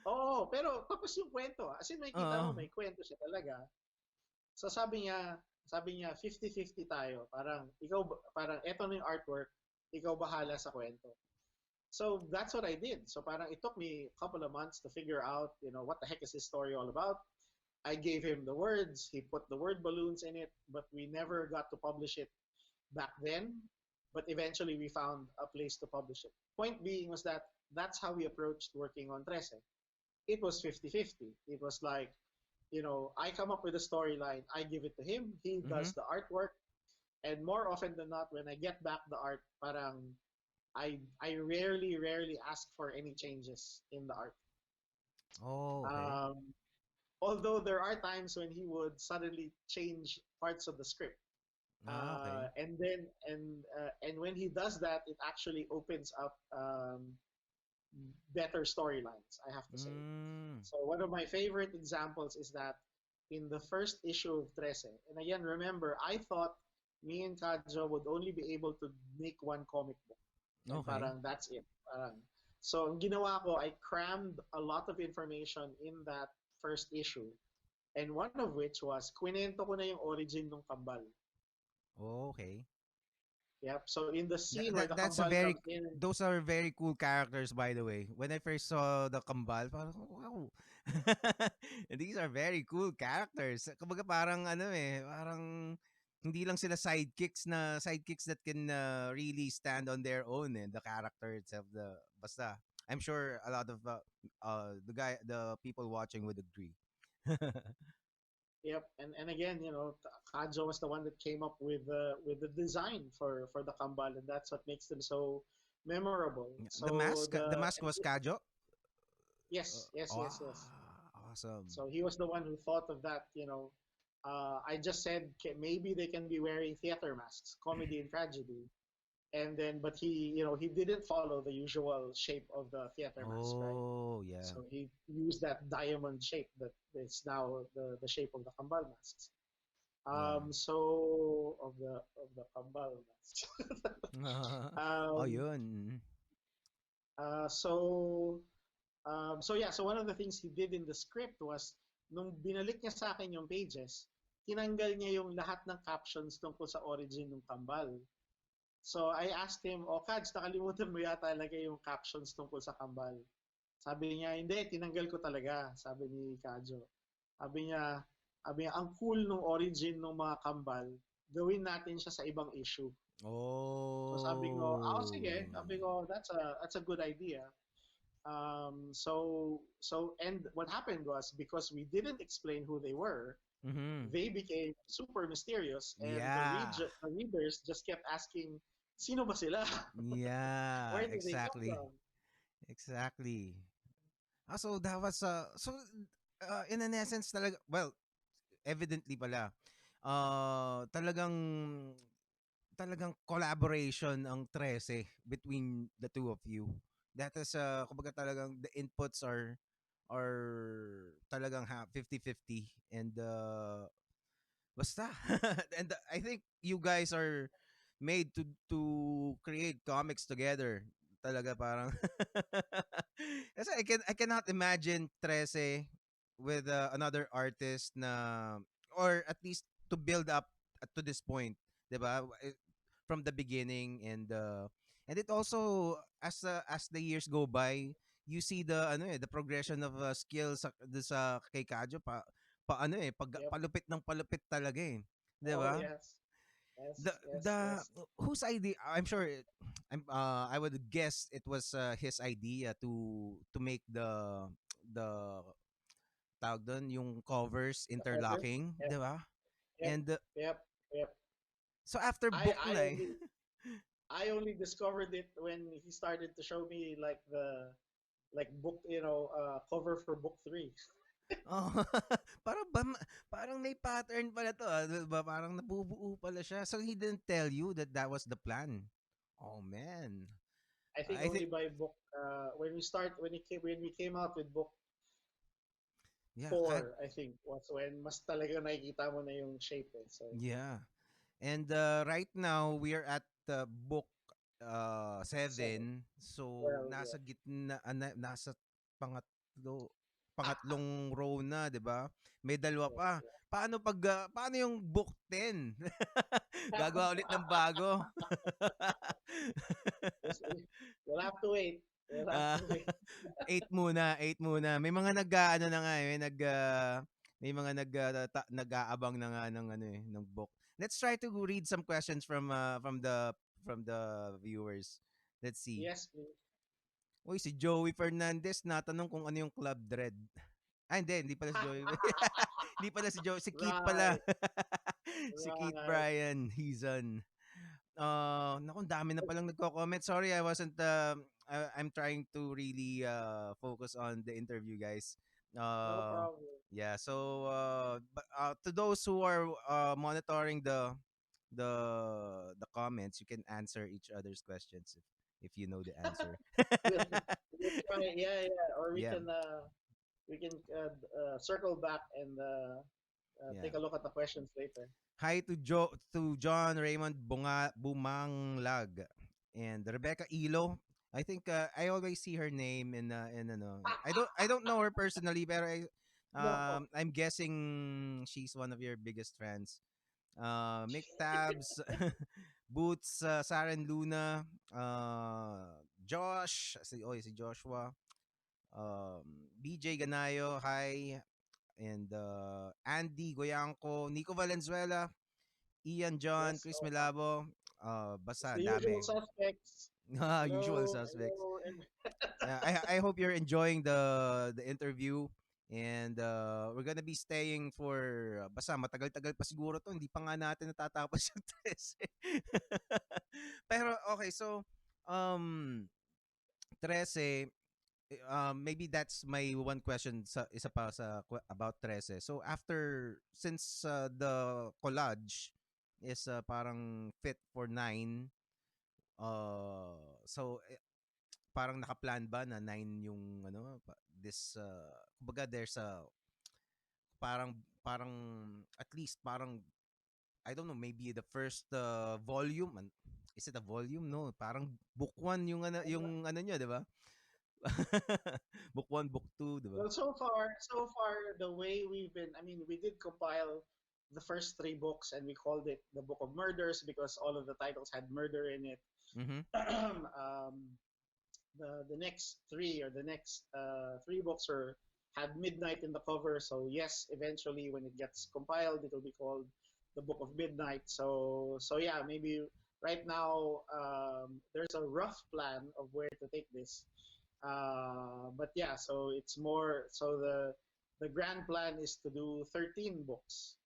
oo, pero tapos yung kwento. As in, may kita Oo. mo, may kwento siya talaga. So sabi niya 50-50 tayo. Parang, parang eto na yung artwork, ikaw bahala sa kwento. So that's what I did. So parang it took me a couple of months to figure out, what the heck is this story all about? I gave him the words. He put the word balloons in it, but we never got to publish it back then. But eventually we found a place to publish it. Point being was that that's how we approached working on Trese. It was 50-50. It was like, I come up with a storyline, I give it to him, he Mhm. does the artwork, and more often than not, when I get back the art, parang I rarely ask for any changes in the art. Oh, okay. Um, Although there are times when he would suddenly change parts of the script, Ah, okay. and when he does that, it actually opens up better storylines. I have to say. Mm. So one of my favorite examples is that in the first issue of Trese, and again, remember, I thought me and Kajo would only be able to make one comic book. And Okay. parang that's it. So ang ginawa ko, I crammed a lot of information in that first issue. And one of which was, kwinento ko na yung origin ng kambal. Oh, okay. Yep. So in the scene where the That's a kambal very comes in, those are very cool characters, by the way. When I first saw the Kambal, parang wow. These are very cool characters. Kumbaga parang ano parang hindi lang sila sidekicks that can really stand on their own, the characters of the basta. I'm sure a lot of the people watching would agree. yep. And again, Kajo was the one that came up with the design for the kambal, and that's what makes them so memorable. So The mask was Kajo. yes, yes, Oh, yes, yes. awesome. So he was the one who thought of that. I just said maybe they can be wearing theater masks, comedy and tragedy, and then but he didn't follow the usual shape of the theater mask, right? Oh, yeah. So he used that diamond shape that is now the shape of the kambal masks. Yeah. So of the kambal masks. Oh, um, yun. uh, so so yeah, so one of the things he did in the script was nung binalik niya sa akin yung pages, tinanggal niya yung lahat ng captions tungkol sa origin ng kambal. So I asked him, Kads, nakalimutan mo yata ilagay yung captions tungkol sa kambal. Sabi niya, hindi, tinanggal ko talaga, sabi ni Kajo. Sabi niya, ang cool ng origin ng mga kambal, gawin natin siya sa ibang issue. So sabi ko, Oh. sige. Sabi ko, that's a good idea. And what happened was because we didn't explain who they were, Mhm. they became super mysterious, and Yeah. the readers just kept asking, sino ba sila? Yeah, Where did they come exactly. from? Exactly. So that was in an essence talaga, well, evidently pala talagang collaboration ang Trese between the two of you. That is kumbaga talagang the inputs are talagang 50-50 and basta and I think you guys are made to create comics together. Talaga parang kasi I cannot imagine Trese with another artist na or at least to build up to this point, 'di ba? From the beginning and it also as the years go by, you see the progression of skills sa kay Kadyo Yep. palupit ng palupit talaga eh. 'Di Oh ba? yes. The Yes, yes, the yes. whose idea, I'm sure I would guess it was his idea to make the tawag doon yung covers The cover. interlocking, Yep, 'di ba? yep, And yep, yep. so after I book I na only I only discovered it when he started to show me like the like book, cover for book three. oh, parang parang may pattern pala to, 'di ba? Parang nabubuo pala siya. So he didn't tell you that that was the plan. Oh man. I think I only think by book when we came out with book yeah, four, I think was when mas talaga nakikita mo na yung shape eh. So yeah. And right now we are at book seven. 7. So Well, nasa yeah. gitna nasa pangatlong row na, 'di ba? May dalawa Yes, pa. yeah. Paano yung book 10? Gagawa ulit ng bago. Yes, we'll have to wait. We'll have Ah, to wait. 8 muna, 8 muna. May mga nag-aano na nga eh, may mga nag-aabang na nga ng ano eh, ng book. Let's try to read some questions from the viewers. Let's see. Yes, please. Uy, si Joey Fernandez natanong kung ano yung Club Dread. Ah, hindi pala si Joey. Hindi pala si Joey, si Keith pala. Right, Si Keith right. Bryan, he's on. Naku, ang dami na palang nagko-comment. Sorry, I'm trying to really focus on the interview, guys. No Uh, problem. yeah, so to those who are monitoring the the comments, you can answer each other's questions if you know the answer. We'll, we'll try. Yeah, yeah. Or Yeah, we can circle back and yeah. take a look at the questions later. Hi to John Raymond Bumanglag and Rebecca Ilo. I think I always see her name in ano. I don't know her personally, pero No. I'm guessing she's one of your biggest fans. Mick Tabs, Boots, Saren Luna, Josh, si Joshua, BJ Ganayo, hi, and Andy Goyanco, Nico Valenzuela, Ian John, Yes. Chris Oh, Melabo, it's basta the ang usual dami. suspects. Usual Hello, suspects. hello. Yeah, I hope you're enjoying the interview and we're gonna be staying for basta matagal-tagal pa siguro to, hindi pa nga natin natatapos yung test. Pero okay, so um 13 maybe that's my one question sa isa pa about Trese. So after since the collage is parang fit for 9 so parang nakaplan ba na 9 yung ano this kumbaga there's a parang at least parang I don't know, maybe the first volume is it a volume, no, parang book 1 yung ano niya, 'di ba? Book 1, book 2, 'di ba? Well, so far, the way we've been, I mean, we did compile the first three books and we called it the Book of Murders because all of the titles had murder in it. Mhm. The next three or the next three books are had midnight in the cover. So yes, eventually when it gets compiled, it will be called the Book of Midnight. So yeah, maybe right now there's a rough plan of where to take this. But yeah, so it's more so the grand plan is to do 13 books,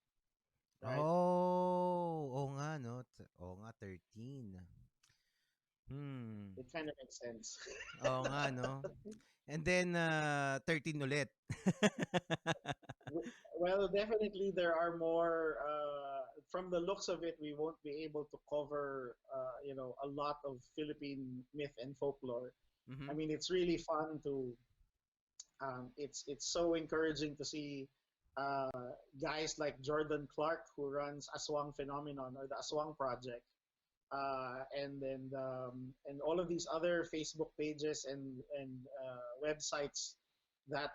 right? Oh, oo nga 'no, oo nga 13. Hmm. It kind of makes sense. Oo nga, no? And then, 13 ulit. Well, definitely there are more. From the looks of it, we won't be able to cover, a lot of Philippine myth and folklore. Mm-hmm. I mean, it's really fun to. It's so encouraging to see guys like Jordan Clark, who runs Aswang Phenomenon or the Aswang Project, and all of these other Facebook pages and websites that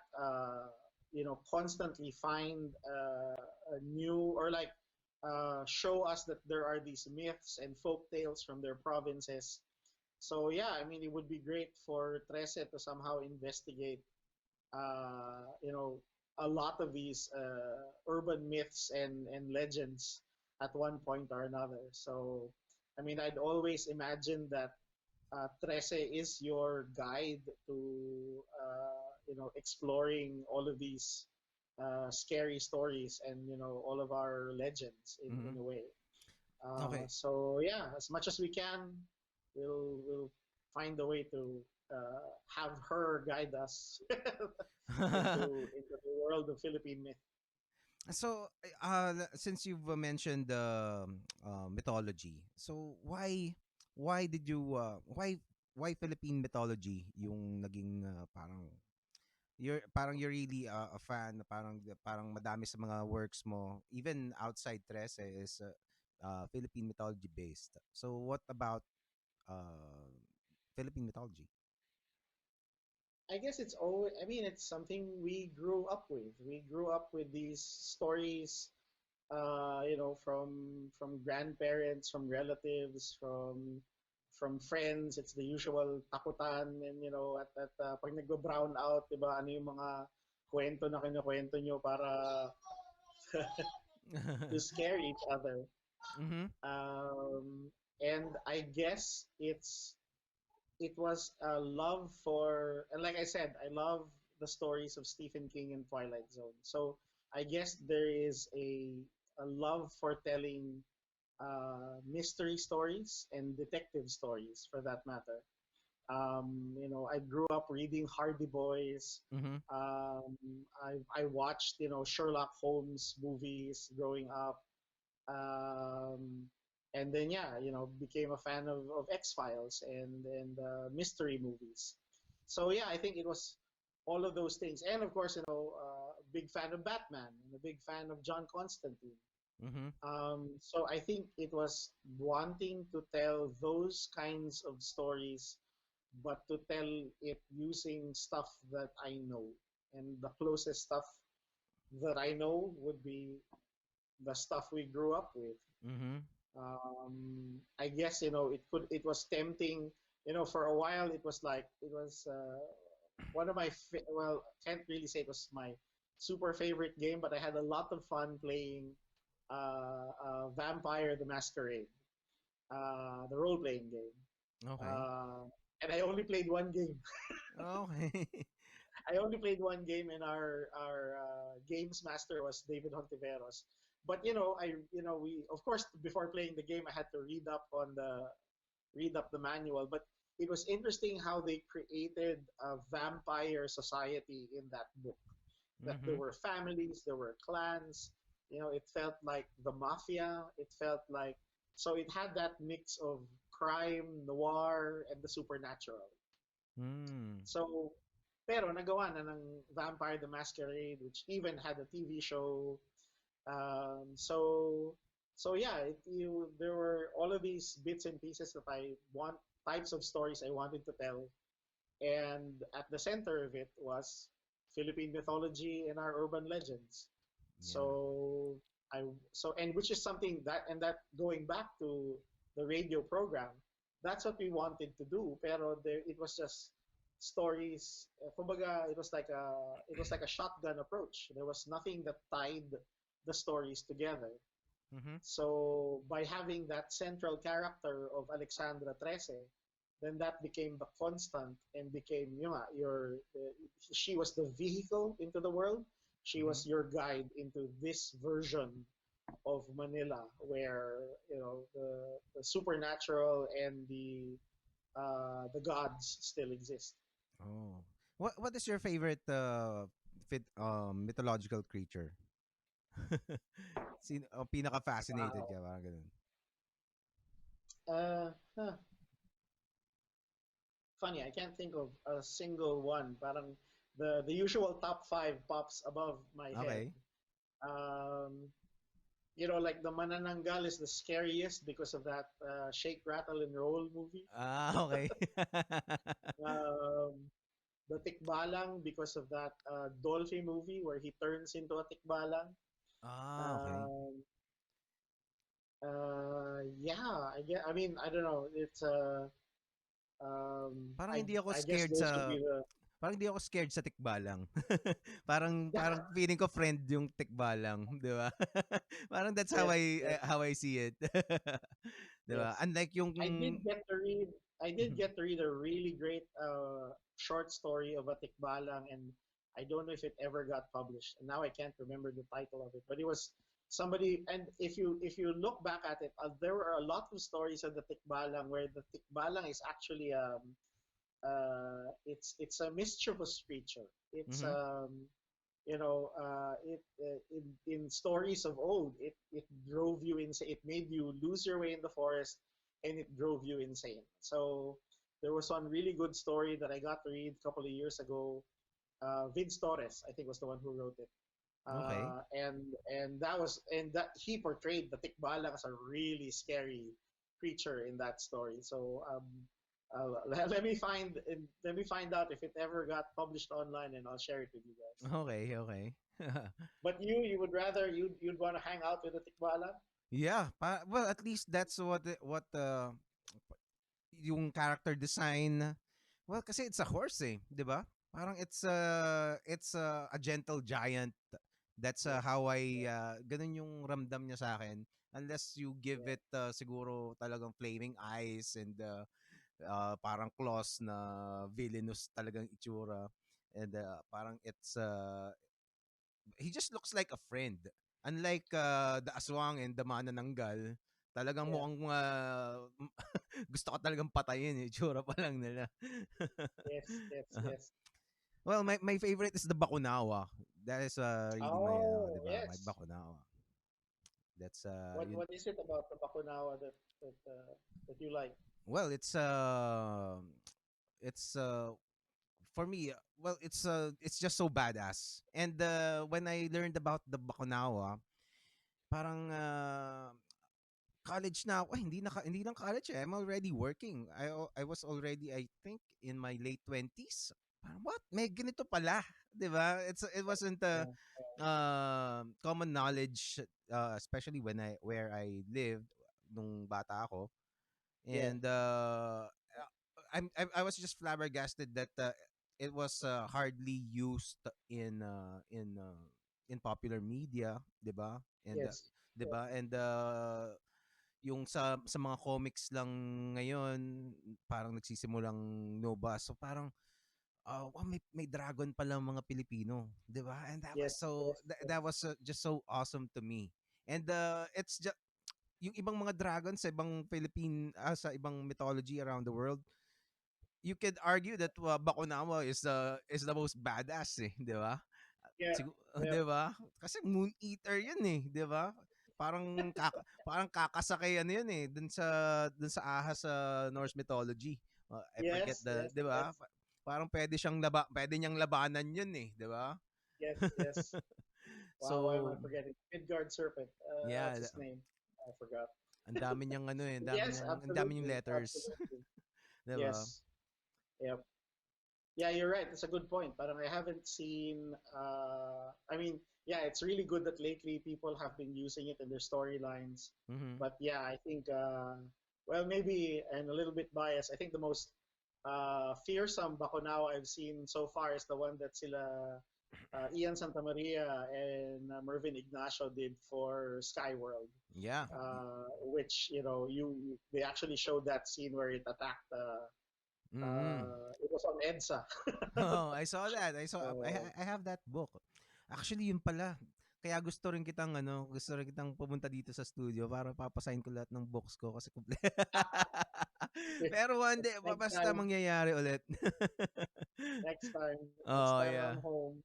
constantly find a new or like show us that there are these myths and folk tales from their provinces. So yeah, I mean, it would be great for Trese to somehow investigate, uh, you know, a lot of these urban myths and legends at one point or another. So, I mean, I'd always imagined that Trece is your guide to, exploring all of these scary stories and, all of our legends Mm-hmm. in a way. Okay. So yeah, as much as we can, we'll find a way to have her guide us into the world of Philippine myth. So, since you've mentioned mythology, so why did you why Philippine mythology yung naging you're really a fan, parang madami sa mga works mo even outside Trece is Philippine mythology based. So what about uh Philippine mythology? I guess it's always, I mean, it's something we grew up with. We grew up with these stories, from grandparents, from relatives, from friends. It's the usual takutan, and pag nagbo-brown out, 'di ba? Ano yung mga kwento na kinukwento nyo para to scare each other. Mm-hmm. And I guess it was a love for, and like I said, I love the stories of Stephen King and Twilight Zone. So I guess there is a love for telling mystery stories and detective stories for that matter. I grew up reading Hardy Boys. Mm-hmm. I watched, Sherlock Holmes movies growing up. Um, and then yeah, became a fan of X Files and mystery movies. So yeah, I think it was all of those things, and of course, a big fan of Batman and a big fan of John Constantine. Mm-hmm. So I think it was wanting to tell those kinds of stories, but to tell it using stuff that I know, and the closest stuff that I know would be the stuff we grew up with. Mm-hmm. I guess it was tempting. For a while it was one of my well, can't really say it was my super favorite game, but I had a lot of fun playing Vampire the Masquerade, the role playing game. Okay. Uh, and I only played one game. Okay. I only played one game, and our games master was David Hontiveros. But we, of course, before playing the game, I had to read up the manual. But it was interesting how they created a vampire society in that book. That there Mm-hmm. were families, there were clans. It felt like the mafia. It felt like, so it had that mix of crime, noir, and the supernatural. Mm. So, pero nagawa na ng Vampire the Masquerade, which even had a TV show. So, yeah, there were all of these bits and pieces that I want, types of stories I wanted to tell, and at the center of it was Philippine mythology and our urban legends. Yeah. So and which is something that going back to the radio program, that's what we wanted to do. Pero it was just stories. Kumbaga, it was like a shotgun approach. There was nothing that tied the stories together. Mm-hmm. So by having that central character of Alexandra Trece, then that became the constant and became she was the vehicle into the world. She Mm-hmm. was your guide into this version of Manila, where the supernatural and the gods still exist. Oh. What is your favorite mythological creature? Pinaka-fascinated Wow. ka, parang ganun. Huh. Funny, I can't think of a single one. Parang the usual top five pops above my head. Okay. Um, like the Manananggal is the scariest because of that Shake, Rattle, and Roll movie. Okay. Um, the Tikbalang because of that Dolphy movie where he turns into a Tikbalang. Okay. Um, yeah, I mean, I don't know. It's Parang hindi ako I guess scared those would sa be the Parang hindi ako scared sa tikbalang. parang feeling ko friend yung tikbalang, 'di ba? Parang that's how yes, I yes, how I see it. 'Di ba? yes. Unlike yung I did get to read. I did get to read a really great short story of a tikbalang, and I don't know if it ever got published. And now I can't remember the title of it, but it was somebody. And if you look back at it, there were a lot of stories of the tikbalang where the tikbalang is actually it's a mischievous creature. It's Mhm. in stories of old, it drove you insane. It made you lose your way in the forest, and it drove you insane. So there was one really good story that I got to read a couple of years ago. Vince Torres, I think, was the one who wrote it. Okay. And that he portrayed the Tikbalang as a really scary creature in that story. So let me find out if it ever got published online, and I'll share it with you guys. Okay, okay. But you would rather you'd want to hang out with the Tikbalang? Yeah, well at least that's what yung character design. Well, kasi it's a horse eh, 'di ba? Parang it's a gentle giant. That's Yes, how I yes, ganun yung ramdam niya sa akin. Unless you give yes, it siguro talagang flaming eyes and parang claws na villainous talagang itsura. And parang he just looks like a friend. Unlike the aswang and the manananggal, talagang yeah, mukhang gusto ko talagang patayin eh. Itsura pa lang nila. yes, yes, yes. Well, my favorite is the Bakunawa. That is really my, Oh, 'di ba? My yes. Bakunawa. That's yun. What is it about the Bakunawa that you like? Well, it's for me, well, it's just so badass. And when I learned about the Bakunawa, parang college na ako. Ay, hindi lang college eh. I'm already working. I was already, I think, in my late 20s. Parang, what? May ganito pala. 'Di ba? It wasn't Yeah, common knowledge, especially where I lived nung bata ako. yeah, And I was just flabbergasted that it was hardly used in popular media, 'di ba? And yes, 'di yeah, ba? And yung sa mga comics lang ngayon parang nagsisimulang nobas. So parang wow, may dragon pala mga Pilipino, 'di ba? And that was yes, yes, yes, that was just so awesome to me. And it's just yung ibang mga dragons sa ibang sa ibang mythology around the world, you could argue that Bakunawa is the most badass eh, 'di ba? yeah, Sigu yeah, 'Di ba? Kasi moon eater 'yun eh, 'di ba? Parang kakasakay ano 'yun eh, dun sa ahas sa Norse mythology. I forget yes, yes, 'di ba? yes, Parang pwede niyang labanan 'yun eh, 'di ba? yes, yes. Wow, why am I So, forgetting? Midgard Serpent. What's yeah, his name? I forgot. ang dami niyang ano eh, Yes, ang dami niyang absolutely, letters, absolutely. 'di ba? Yes, yep. Yeah, you're right. That's a good point. But I haven't seen. I mean, yeah, it's really good that lately people have been using it in their storylines. Mhm. But yeah, I think. Well, maybe and a little bit biased. I think the most fearsome Bakunawa I've seen so far is the one that sila Ian Santamaria and Mervin Ignacio did for Skyworld, Yeah. which they actually showed that scene where it attacked. Mhm. It was on EDSA. Oh, I saw that. So, I have that book. Actually, yun pala. Kaya gusto rin kitang pumunta dito sa studio para papasign ko lahat ng books ko kasi Pero one day, next basta time, mangyayari ulit. next time, next Oh, time yeah. I'm home.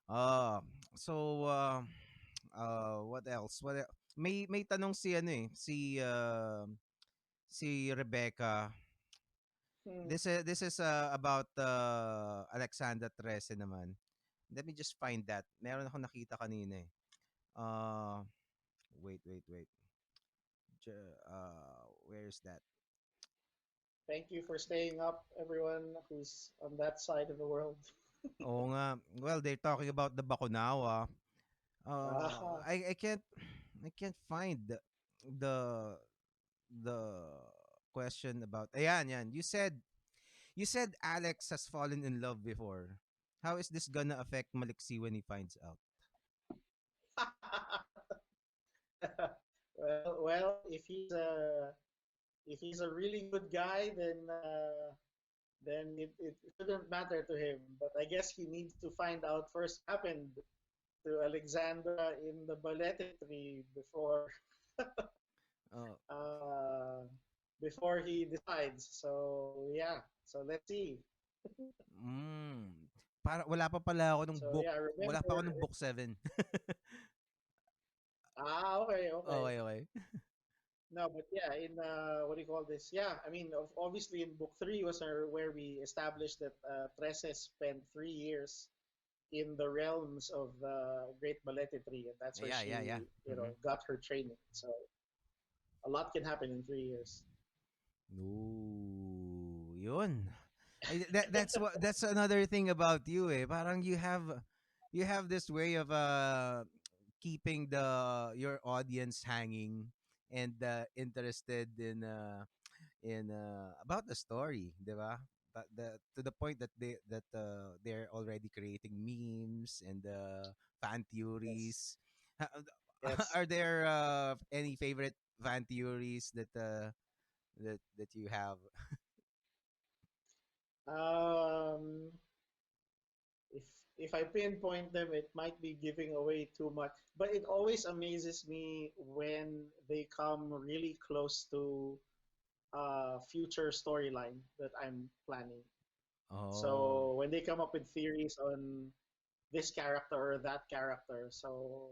Uh, so, what else? May tanong si ano eh, si Rebecca. Hmm. This is about Alexandra Trese naman. Let me just find that. Meron ako nakita kanina eh. Uh, wait. Where is that? Thank you for staying up, everyone who's on that side of the world. Oo nga. Well, they're talking about the Bakunawa. Ah, I can't find the the question about. Ayan, yan. You said Alex has fallen in love before. How is this gonna affect Maliksi when he finds out? well, if he's a really good guy, then it shouldn't matter to him. But I guess he needs to find out first what happened to Alexandra in the balete tree Uh, uh, before he decides. So yeah, so let's see. mm, para wala pa pala ako nung So book. yeah, Wala pa remember. ako nung book 7. Okay, okay. Okay, okay. No, but yeah, in what do you call this? Yeah, I mean, obviously in book three was where we established that Trece spent 3 years in the realms of the Great Balete Tree, and that's where Yeah. she, Mm-hmm. got her training. So a lot can happen in 3 years. Ooh, yun. That's another thing about you eh. Parang you have this way of keeping your audience hanging and interested in about the story, 'di ba? But to the point that they're already creating memes and fan Yes, theories. Ha- yes. Are there any favorite fan theories that you have? Um, if if I pinpoint them, it might be giving away too much. But it always amazes me when they come really close to a future storyline that I'm planning. Oh. So when they come up with theories on this character or that character, so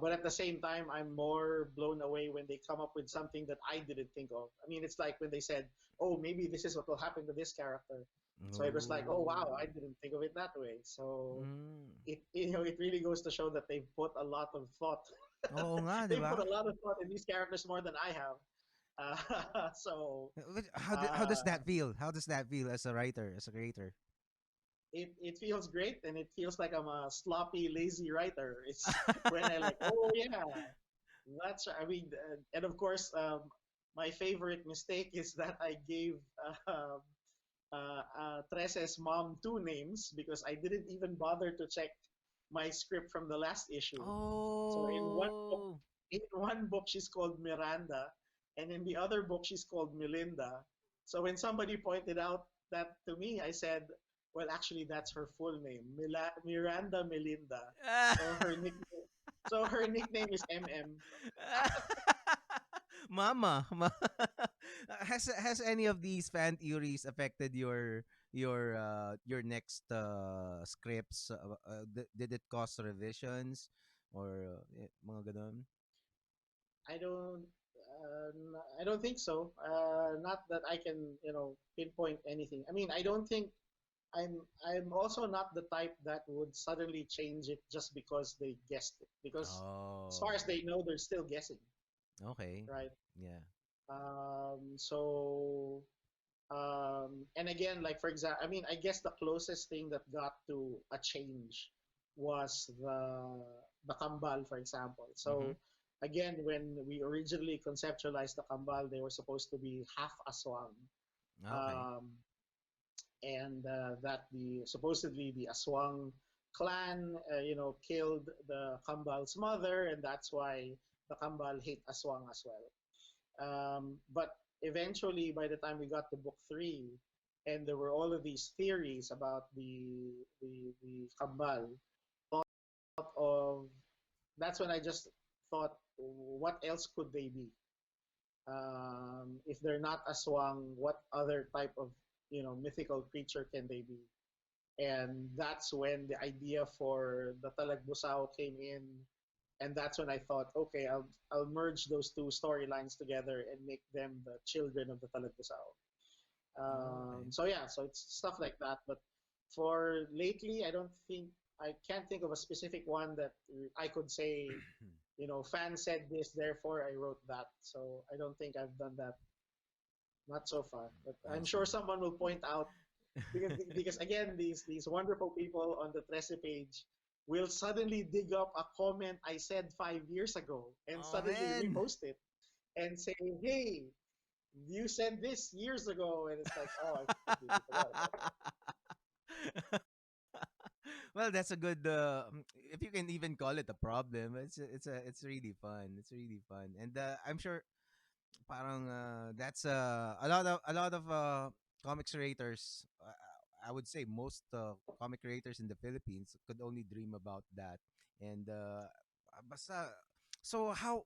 but at the same time, I'm more blown away when they come up with something that I didn't think of. I mean, it's like when they said, "Oh, maybe this is what will happen to this character." So it was like, "Oh wow, Oh. I didn't think of it that way." So Mm. it really goes to show that they've put a lot of thought. Oo nga, 'di They ba? put a lot of thought in these characters more than I have. So How does uh, that feel? How does that feel as a writer, as a creator? it feels great, and it feels like I'm a sloppy, lazy writer. It's when I like, oh yeah, that's I mean, and of course, my favorite mistake is that I gave Trese's mom two names because I didn't even bother to check my script from the last issue. So Oh. in one book she's called Miranda, and in the other book she's called Melinda. So when somebody pointed out that to me, I said, "Well, actually, that's her full name, Miranda Melinda." So her nickname, so her nickname is MM. Mama, has any of these fan theories affected your next scripts? Did it cause revisions or mga ganon? I don't. I don't think so. Not that I can, pinpoint anything. I mean, I don't think I'm also not the type that would suddenly change it just because they guessed it. Because as far Oh, as they know, they're still guessing, okay. right? Yeah. So and again, like for example, I mean, I guess the closest thing that got to a change was the kambal, for example. Mm-hmm. So again, when we originally conceptualized the kambal, they were supposed to be half aswang. Okay. Um, and that the supposedly the Aswang clan, killed the Kambal's mother, and that's why the Kambal hate Aswang as well. But eventually, by the time we got to book three, and there were all of these theories about the Kambal, thought of that's when I just thought, what else could they be? If they're not aswang, what other type of mythical creature can they be? And that's when the idea for the Talagbusao came in, and that's when I thought, okay, I'll merge those two storylines together and make them the children of the Talagbusao. Oh, okay. So yeah, so it's stuff like that. But for lately, I can't think of a specific one that I could say, fans said this, therefore I wrote that. So I don't think I've done that, not so far. But I I'm sure see. someone will point out because again, these wonderful people on the Trese page will suddenly dig up a comment I said 5 years ago and Oh suddenly man. repost it and say, "Hey, you said this years ago," and it's like, "Oh, I completely forgot about that." Well, that's a good if you can even call it a problem. It's really fun. It's really fun. And I'm sure parang that's a lot of comics creators, I would say most comic creators in the Philippines could only dream about that. And basta so how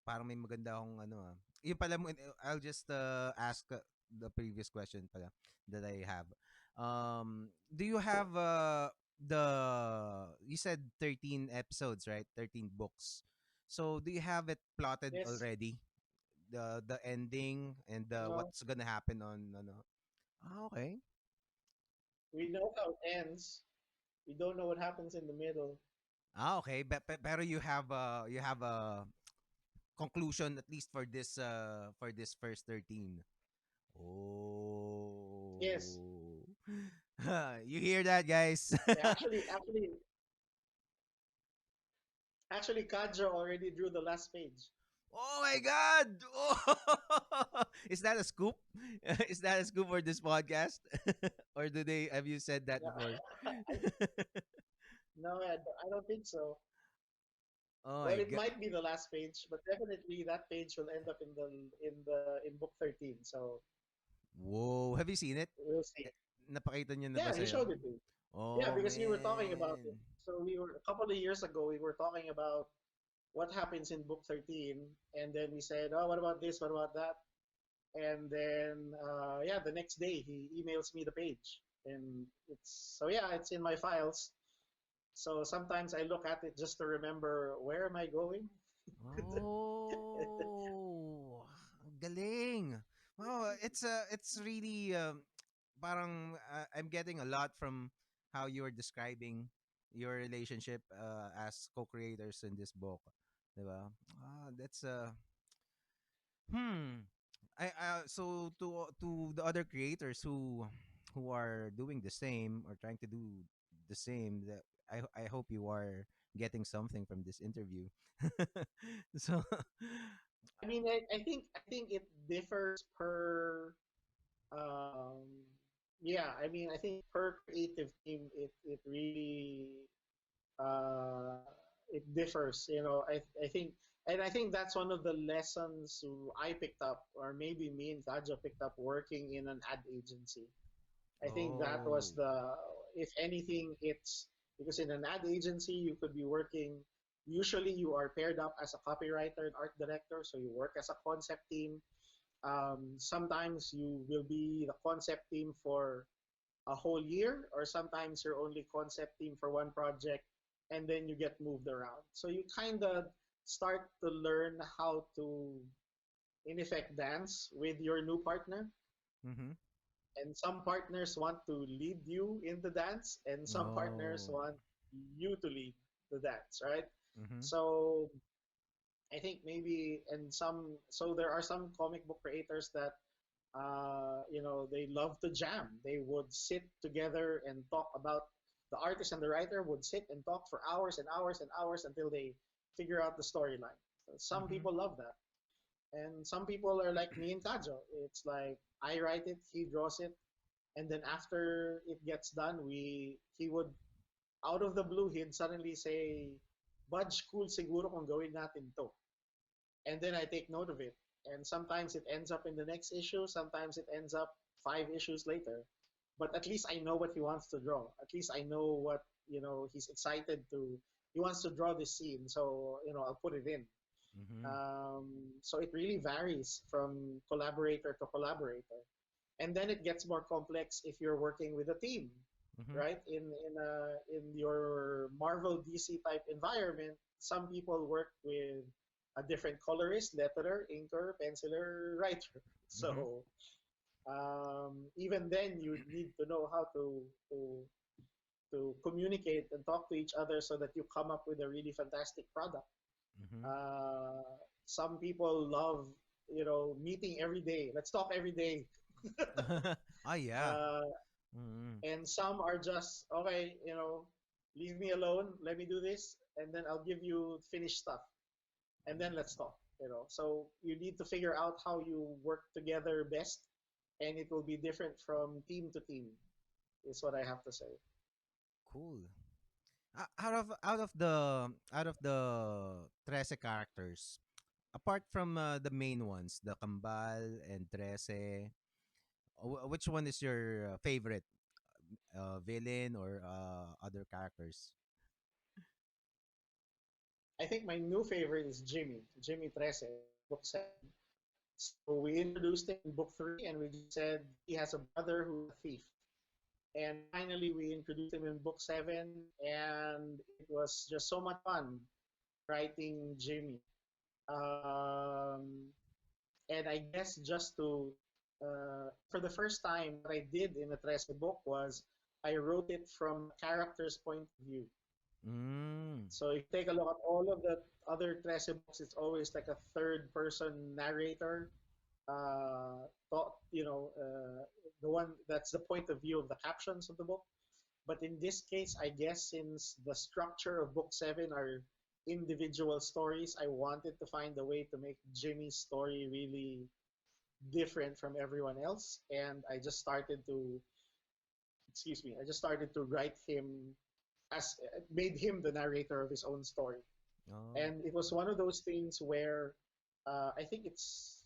parang may maganda akong ano yung pala mo I'll just ask the previous question pala that I have. Do you have the you said 13 episodes, right? 13 books. So do you have it plotted Yes, already? The ending and no, what's gonna happen on ano? Ah, okay. we know how it ends. We don't know what happens in the middle. Ah, okay. Pero you have a conclusion at least for this first 13. Yes, Oh. You hear that, guys? yeah, actually, Kajo already drew the last page. Oh my god. Oh. Is that a scoop? Is that a scoop for this podcast? Or do they have you said that Yeah, before? no, I don't think so. Oh Well, my it god. might be the last page, but definitely that page will end up in book 13. So Whoa, have you seen it? we'll see. Napakita niyo na ba Yeah, he sa'yo? showed it to me. Yeah, Oh, because we were talking about it. man. So we were a couple of years ago. We were talking about what happens in book 13, and then we said, "Oh, what about this? What about that?" And then yeah, the next day he emails me the page, and it's in my files. So sometimes I look at it just to remember where am I going. Oh, ang galing. Wow, it's really parang I'm getting a lot from how you're describing your relationship as co-creators in this book. Diba? That's hmm. So to the other creators who are doing the same or trying to do the same, that I hope you are getting something from this interview. So I mean, I think it differs per um, yeah. I mean, I think per creative team, it really uh, it differs. I think, and I think that's one of the lessons I picked up, or maybe me and Kaja picked up working in an ad agency. I think that was oh. if anything, it's because in an ad agency, you could be working, usually you are paired up as a copywriter and art director, so you work as a concept team. Sometimes you will be the concept team for a whole year, or sometimes you're only concept team for one project, and then you get moved around. So you kind of start to learn how to, in effect, dance with your new partner. Mhm. And some partners want to lead you in the dance, and some partners Oh. want you to lead the dance, right? Mhm. So I think maybe, so there are some comic book creators that they love to jam. They would sit together and talk about, the artist and the writer would sit and talk for hours and hours and hours until they figure out the storyline. So some Mhm. people love that. And some people are like me and Kajo. It's like I write it, he draws it, and then after it gets done, he would, out of the blue, he'd suddenly say, Budge, cool siguro kung gawin natin to. And then I take note of it. And sometimes it ends up in the next issue, sometimes it ends up 5 issues later. But at least I know what he wants to draw. At least I know what, he's excited to, he wants to draw this scene. So, I'll put it in. Mm-hmm. So it really varies from collaborator to collaborator. And then it gets more complex if you're working with a team, Mm-hmm. right? In your Marvel DC type environment, some people work with a different colorist, letterer, inker, penciler, writer. Mm-hmm. So even then, you need to know how to to communicate and talk to each other so that you come up with a really fantastic product. Mm-hmm. Uh, some people love, meeting every day. Let's talk every day. Ah, yeah. Uh, Mm-hmm. and some are just, okay, leave me alone. Let me do this, and then I'll give you finished stuff, and then let's talk. So you need to figure out how you work together best, and it will be different from team to team. Is what I have to say. Cool. Out of the Trese characters, apart from the main ones, the Kambal and Trese, which one is your favorite villain or other characters? I think my new favorite is Jimmy Trese, book 7. So we introduced him in book 3, and we just said he has a brother who's a thief. And finally, we introduced him in book 7, and it was just so much fun writing Jimmy. Um, and I guess just for the first time, what I did in the Trece book was I wrote it from the character's point of view. Mm. So if you take a look at all of the other Trece books, it's always like a third person narrator. Thought, the one that's the point of view of the captions of the book. But in this case, I guess since the structure of book 7 are individual stories, I wanted to find a way to make Jimmy's story really different from everyone else. And I just started to write him as made him the narrator of his own story. Oh. And it was one of those things where I think it's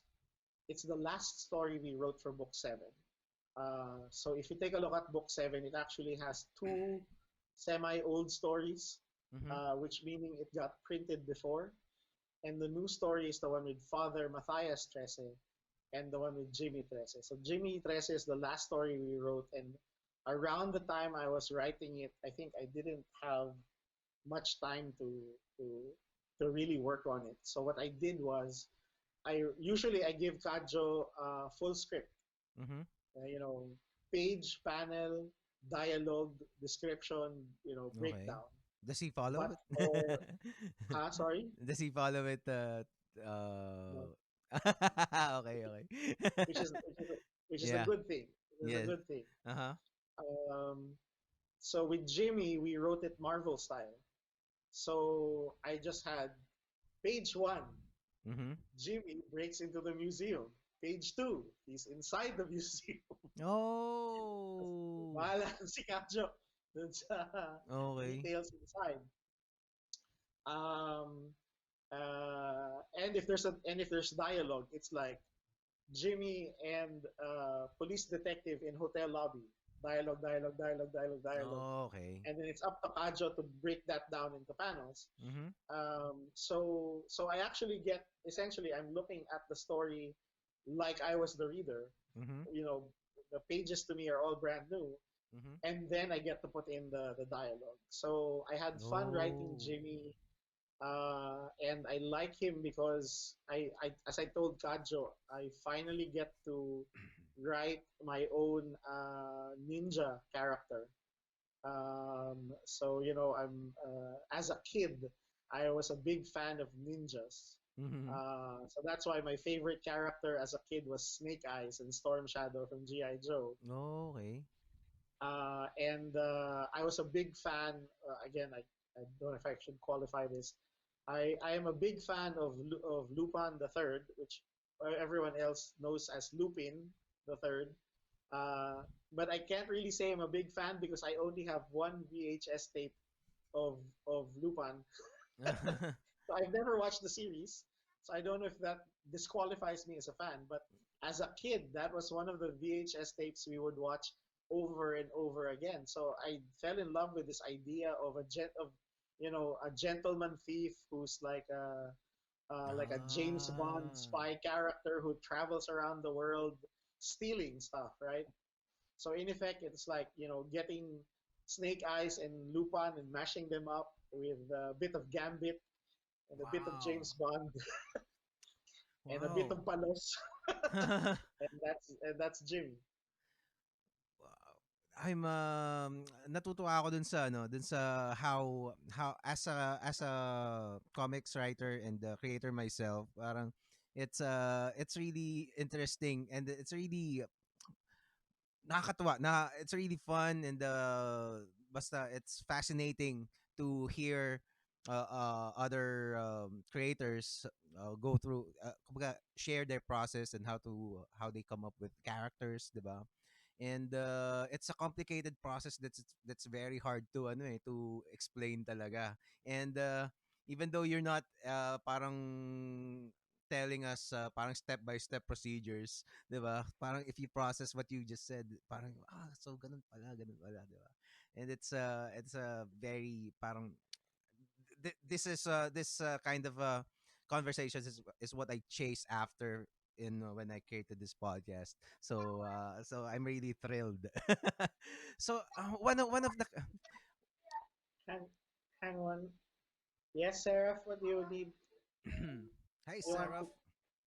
the last story we wrote for book 7. So if you take a look at book 7, it actually has two semi-old stories, Mm-hmm. which meaning it got printed before. And the new story is the one with Father Matthias Trese and the one with Jimmy Trese. So Jimmy Trese is the last story we wrote, and around the time I was writing it, I think I didn't have much time to to really work on it. So what I did was I give Kajo full script, Mm-hmm. you know, page, panel, dialogue, description, Okay. breakdown. Does he follow But it? for sorry, Does he follow it? no, Okay, okay. which is which is which is a Yeah. good thing. It is a Yes. good thing. Uh-huh. Um, so with Jimmy, we wrote it Marvel style. So I just had page one, Mm-hmm. Jimmy breaks into the museum. Page two, he's inside the museum. Oh. Bahala si Kajo dun sa Okay. details inside. Um, and if there's dialogue, it's like Jimmy and police detective in hotel lobby. Dialogue, dialogue, dialogue, dialogue, dialogue. Okay. And then it's up to Kajo to break that down into panels. Mm-hmm. So I actually get essentially I'm looking at the story like I was the reader. Mm-hmm. You know, the pages to me are all brand new, Mm-hmm. and then I get to put in the dialogue. So I had fun writing Oh. Jimmy, and I like him because as I told Kajo, I finally get to write my own ninja character. So I'm as a kid, I was a big fan of ninjas. Mm-hmm. So that's why my favorite character as a kid was Snake Eyes and Storm Shadow from G.I. Joe. Okay. And I was a big fan. Again, I don't know if I should qualify this. I am a big fan of Lupin the Third, which everyone else knows as Lupin the Third. Uh, but I can't really say I'm a big fan because I only have one VHS tape of Lupin. So I've never watched the series, so I don't know if that disqualifies me as a fan. But as a kid, that was one of the VHS tapes we would watch over and over again. So I fell in love with this idea of a gentleman thief who's like like a James Bond Ah. spy character who travels around the world stealing stuff, right? So in effect, it's like getting Snake Eyes and Lupin and mashing them up with a bit of Gambit and a bit of Wow. James Bond and a bit Wow. of Palos, Wow. and that's Jimmy. I'm natutuwa ako dun sa how as a comics writer and creator myself, parang it's really interesting and it's really nakakatuwa na it's really fun and basta it's fascinating to hear other creators go through kumbaga, share their process and how they come up with characters, 'di ba? And it's a complicated process that's very hard to to explain talaga. And even though you're not parang telling us parang step by step procedures, 'di ba? Parang if you process what you just said, parang so ganun pala, 'di ba? And it's a very parang this kind of conversations is what I chase after in when I created this podcast. So I'm really thrilled. So one of the Hang, hang on. Yes, Seraph, what do you need? Hi You want to Seraph.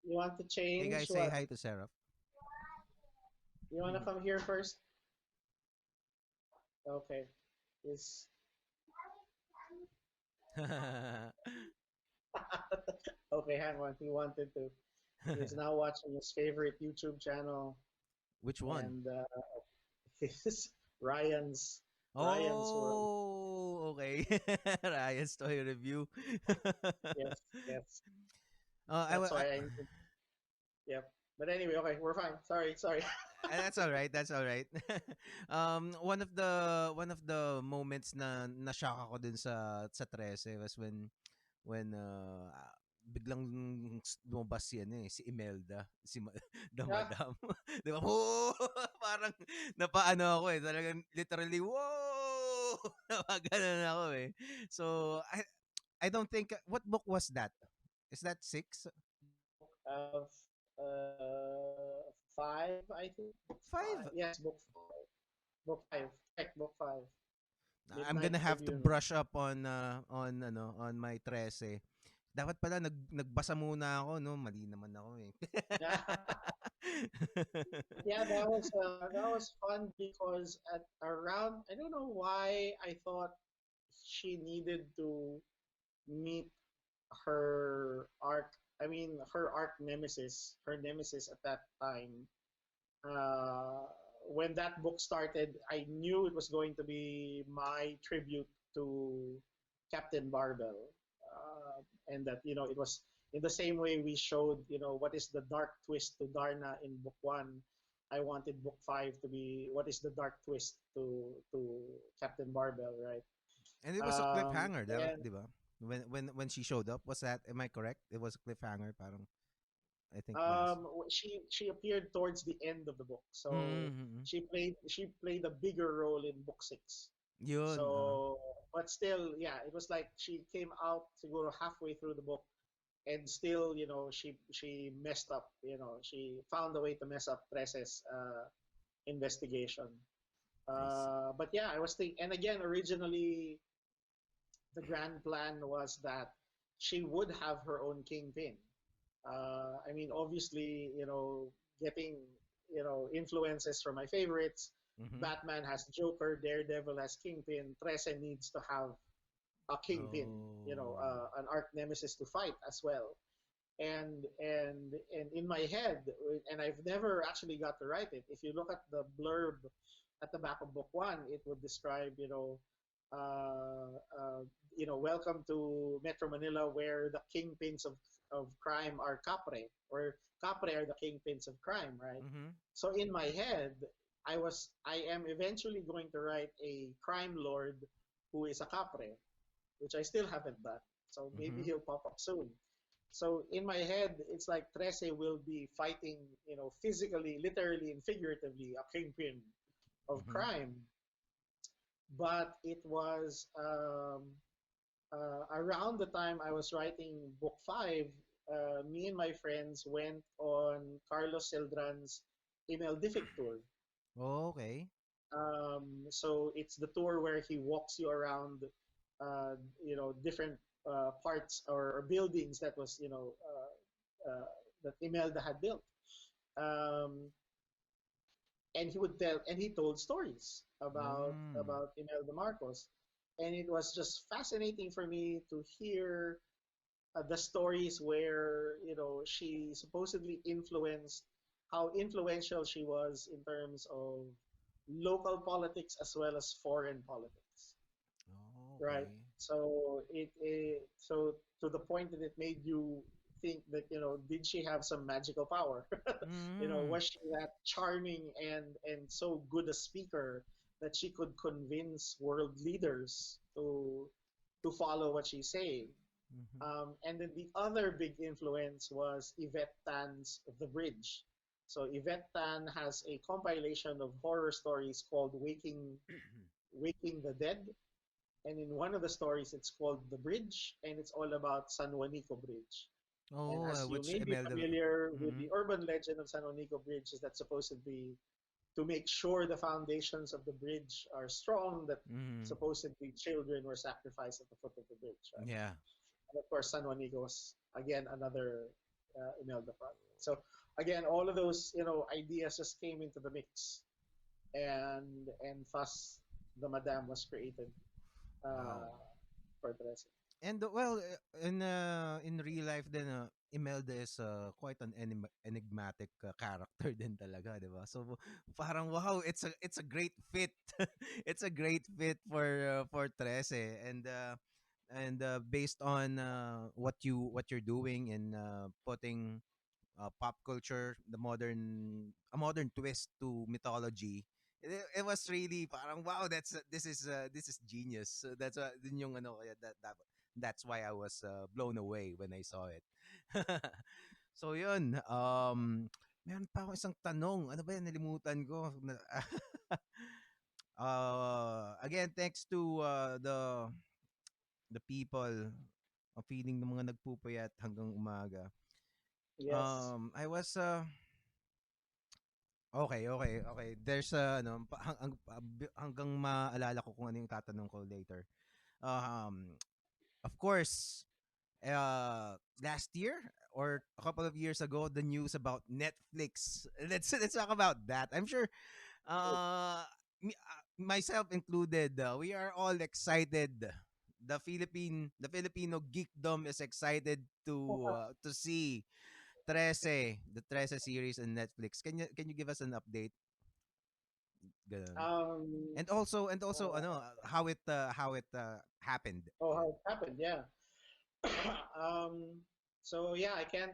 you want to Hey change guys, say what? hi to Seraph. You want to come here first? Okay. Is okay. Hang on. He wanted to. He's now watching his favorite YouTube channel, Which one? and his Ryan's Ryan's World. Oh, okay. Ryan's toy review. Yes, yes. I, That's wa- why I need. Yep. But anyway, okay, we're fine. Sorry, sorry. That's all right. That's all right. One of the moments na na-shock ako dun sa Trese was when biglang lumabas si ano si Imelda, the Ah, madam. 'Di ba? Oh! Parang napaano ako talagang literally, whoa! Napaganon ako eh. So I don't think what book was that? Is that six? book of five, I think. Book five. Five? Yes, book five. Book five. Correct, book five. I'm Midnight gonna have to Tribunal. brush up on my Trese. Dapat pala nagbasa muna ako no, mali naman ako eh. Yeah. But yeah, that was fun because at around I don't know why I thought she needed to meet her arc. I mean, her nemesis at that time. Uh, when that book started, I knew it was going to be my tribute to Captain Barbell, and that it was in the same way we showed what is the dark twist to Darna in book one. I wanted book five to be what is the dark twist to Captain Barbell, right? And it was a cliffhanger, And 'di ba? When she showed up, was that am I correct? It was a cliffhanger parang I think last. she appeared towards the end of the book, so Mm-hmm. she played a bigger role in book six. Yun. So, but still, yeah, it was like she came out to go halfway through the book, and still, she messed up. She found a way to mess up Trese's investigation. I see. But yeah, I was thinking, and again, originally the grand plan was that she would have her own kingpin. I mean, obviously, getting influences from my favorites. Mm-hmm. Batman has Joker, Daredevil has Kingpin. Trece needs to have a Kingpin, Oh. an arch nemesis to fight as well. And in my head, and I've never actually got to write it. If you look at the blurb at the back of book one, it would describe, uh, uh, welcome to Metro Manila, where the kingpins of crime are capre, or capre are the kingpins of crime, right? Mm-hmm. So in my head, I am eventually going to write a crime lord who is a capre, which I still haven't done. So maybe Mm-hmm. he'll pop up soon. So in my head, it's like Trece will be fighting, physically, literally, and figuratively, a kingpin of Mm-hmm. crime. But it was around the time I was writing book five. me and my friends went on Carlos Celdran's Imeldific tour. Okay. So it's the tour where he walks you around, different parts or buildings that was, that Imelda had built. Um, and he told stories Mm. about Imelda Marcos, and it was just fascinating for me to hear the stories where she supposedly influenced how influential she was in terms of local politics as well as foreign politics, Oh, right? okay. So to the point that it made you think that did she have some magical power? Mm. Was she that charming and so good a speaker that she could convince world leaders to follow what she's saying? Mm-hmm. And then the other big influence was Yvette Tan's The Bridge. So Yvette Tan has a compilation of horror stories called Waking the Dead. And in one of the stories, it's called The Bridge, and it's all about San Juanico Bridge. And Oh, as you which may be Imelda? familiar with Mm-hmm. the urban legend of San Juanico Bridge, is that supposedly to make sure the foundations of the bridge are strong, that Mm-hmm. supposedly children were sacrificed at the foot of the bridge, right? Yeah. And of course, San Juanico was again another Imelda project. So again, all of those ideas just came into the mix, and thus the Madame was created Wow. uh, for Trese. And well, in real life then Imelda is quite an enigmatic character din talaga, 'di ba? So parang wow, it's a great fit. It's a great fit for Trece, and based on what you're doing in putting pop culture, a modern twist to mythology. It was really parang wow, this is genius. So that's din yung ano kaya that's why I was blown away when I saw it. So yun, meron pa ako isang tanong. Ano ba yan? Nalimutan ko. Again, thanks to the people feeding ng mga nagpupuyat hanggang umaga. Yes. I was okay, okay, okay. There's ano hanggang maalala ko kung ano yung tatanong ko later. Um of course, last year or a couple of years ago the news about Netflix. Let's talk about that. I'm sure myself included, we are all excited. The Filipino geekdom is excited to see the Trese series on Netflix. Can you give us an update? Ganun. Um, And also uh, ano how it happened. oh, Yeah. how it happened? Yeah. um, so yeah, I can't.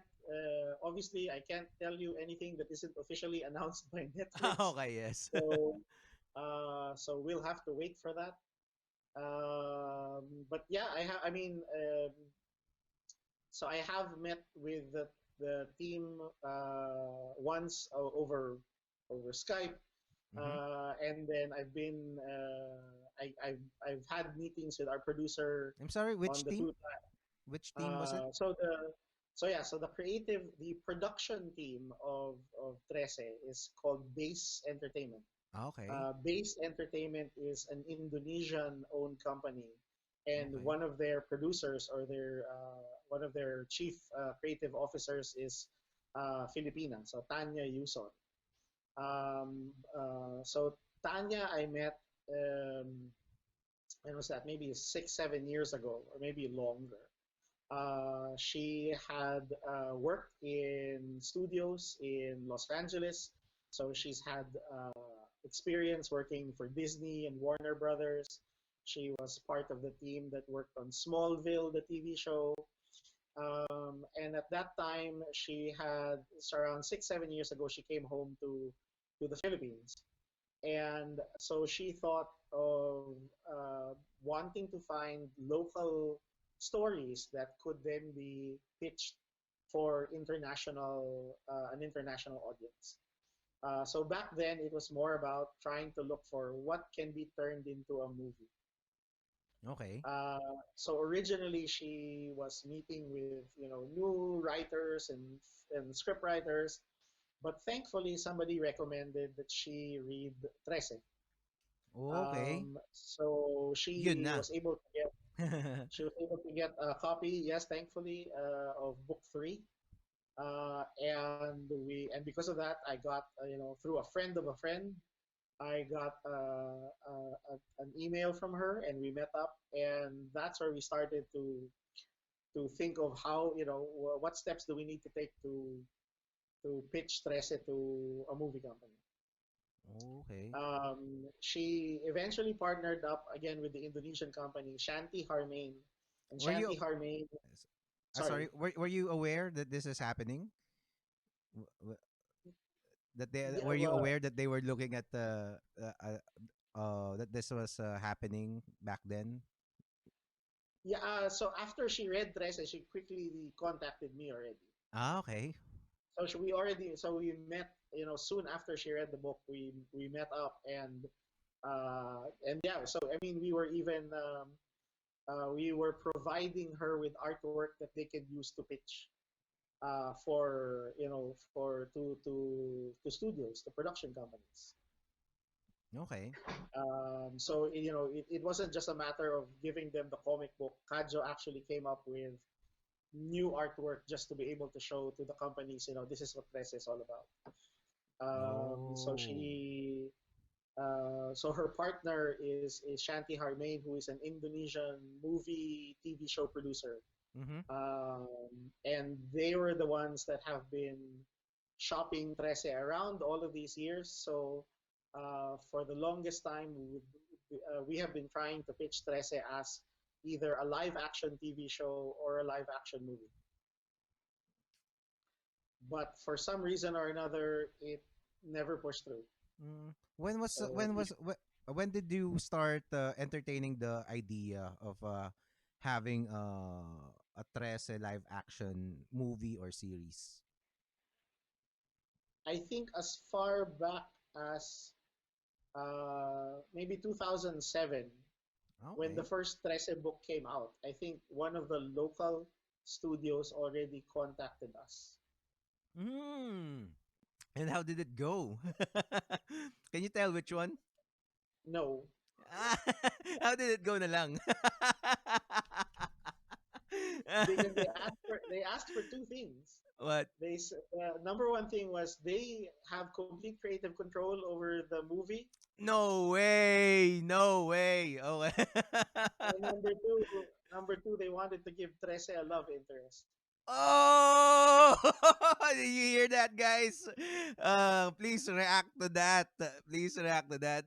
Obviously, I can't tell you anything that isn't officially announced by Netflix. Okay, yes. So, so we'll have to wait for that. But yeah, I mean, so I have met with the team once over Skype, Mhm. and then I've had meetings with our producer I'm sorry, on which the team? two. Which team was it? So the production team of Trese is called Base Entertainment. Okay. Base Entertainment is an Indonesian-owned company, and Okay. one of their chief creative officers is Filipina, so Tanya Yuson. So Tanya, I met when was that? Maybe 6, 7 years ago, or maybe longer. She had worked in studios in Los Angeles, so she's had experience working for Disney and Warner Brothers. She was part of the team that worked on Smallville, the TV show. And at that time, it's around 6, 7 years ago, she came home to the Philippines. And so she thought of wanting to find local stories that could then be pitched for an international audience. So back then, it was more about trying to look for what can be turned into a movie. Okay. So originally she was meeting with new writers and script writers, but thankfully somebody recommended that she read Trese. Okay. So Yun na. she was able to get a copy, yes, thankfully, of book three. And because of that, I got through a friend of a friend, I got an email from her, and we met up, and that's where we started to think of how what steps do we need to take to pitch Trece to a movie company. Okay. She eventually partnered up again with the Indonesian company Shanti Harmain, and Were you Shanti Harmain. sorry, Sorry, were you aware that this is happening? W- w- That they yeah, were you well, aware that they were looking at the that this was happening back then? yeah. So after she read Trece, she quickly contacted me already. Ah, okay. So we met, soon after she read the book, we met up, and yeah, so I mean, we were providing her with artwork that they could use to pitch for to studios, the production companies. Okay. So it wasn't just a matter of giving them the comic book. Kajo actually came up with new artwork just to be able to show to the companies, this is what Press is all about. So Oh. her partner is Shanti Harmain, who is an Indonesian movie TV show producer. Mhm. And they were the ones that have been shopping Trece around all of these years. So for the longest time, we have been trying to pitch Trece as either a live action TV show or a live action movie. But for some reason or another, it never pushed through. So when did you start entertaining the idea of having a Trece live action movie or series? I think as far back as maybe 2007, when the Okay. first Trece book came out, I think one of the local studios already contacted us. Hmm. And how did it go? Can you tell which one? No, How did it go na lang? because they asked for two things. What? Number one thing was they have complete creative control over the movie, No way. No way. Okay. and number two, they wanted to give Trece a love interest. Oh, did you hear that, guys? Please react to that. Please react to that.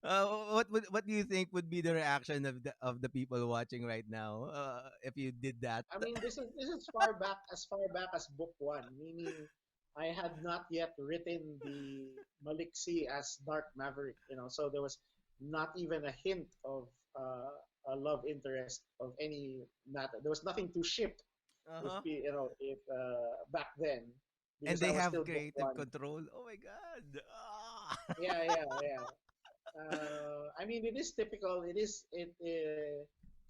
What do you think would be the reaction of the people watching right now if you did that? I mean, this is as far back as book one, meaning I had not yet written the Maliksi as Dark Maverick, so there was not even a hint of a love interest of any matter. There was nothing to ship Uh-huh. if back then, And because I they was have still book creative one. control. Oh my god. Yeah, yeah, yeah. I mean, it is typical. It is it.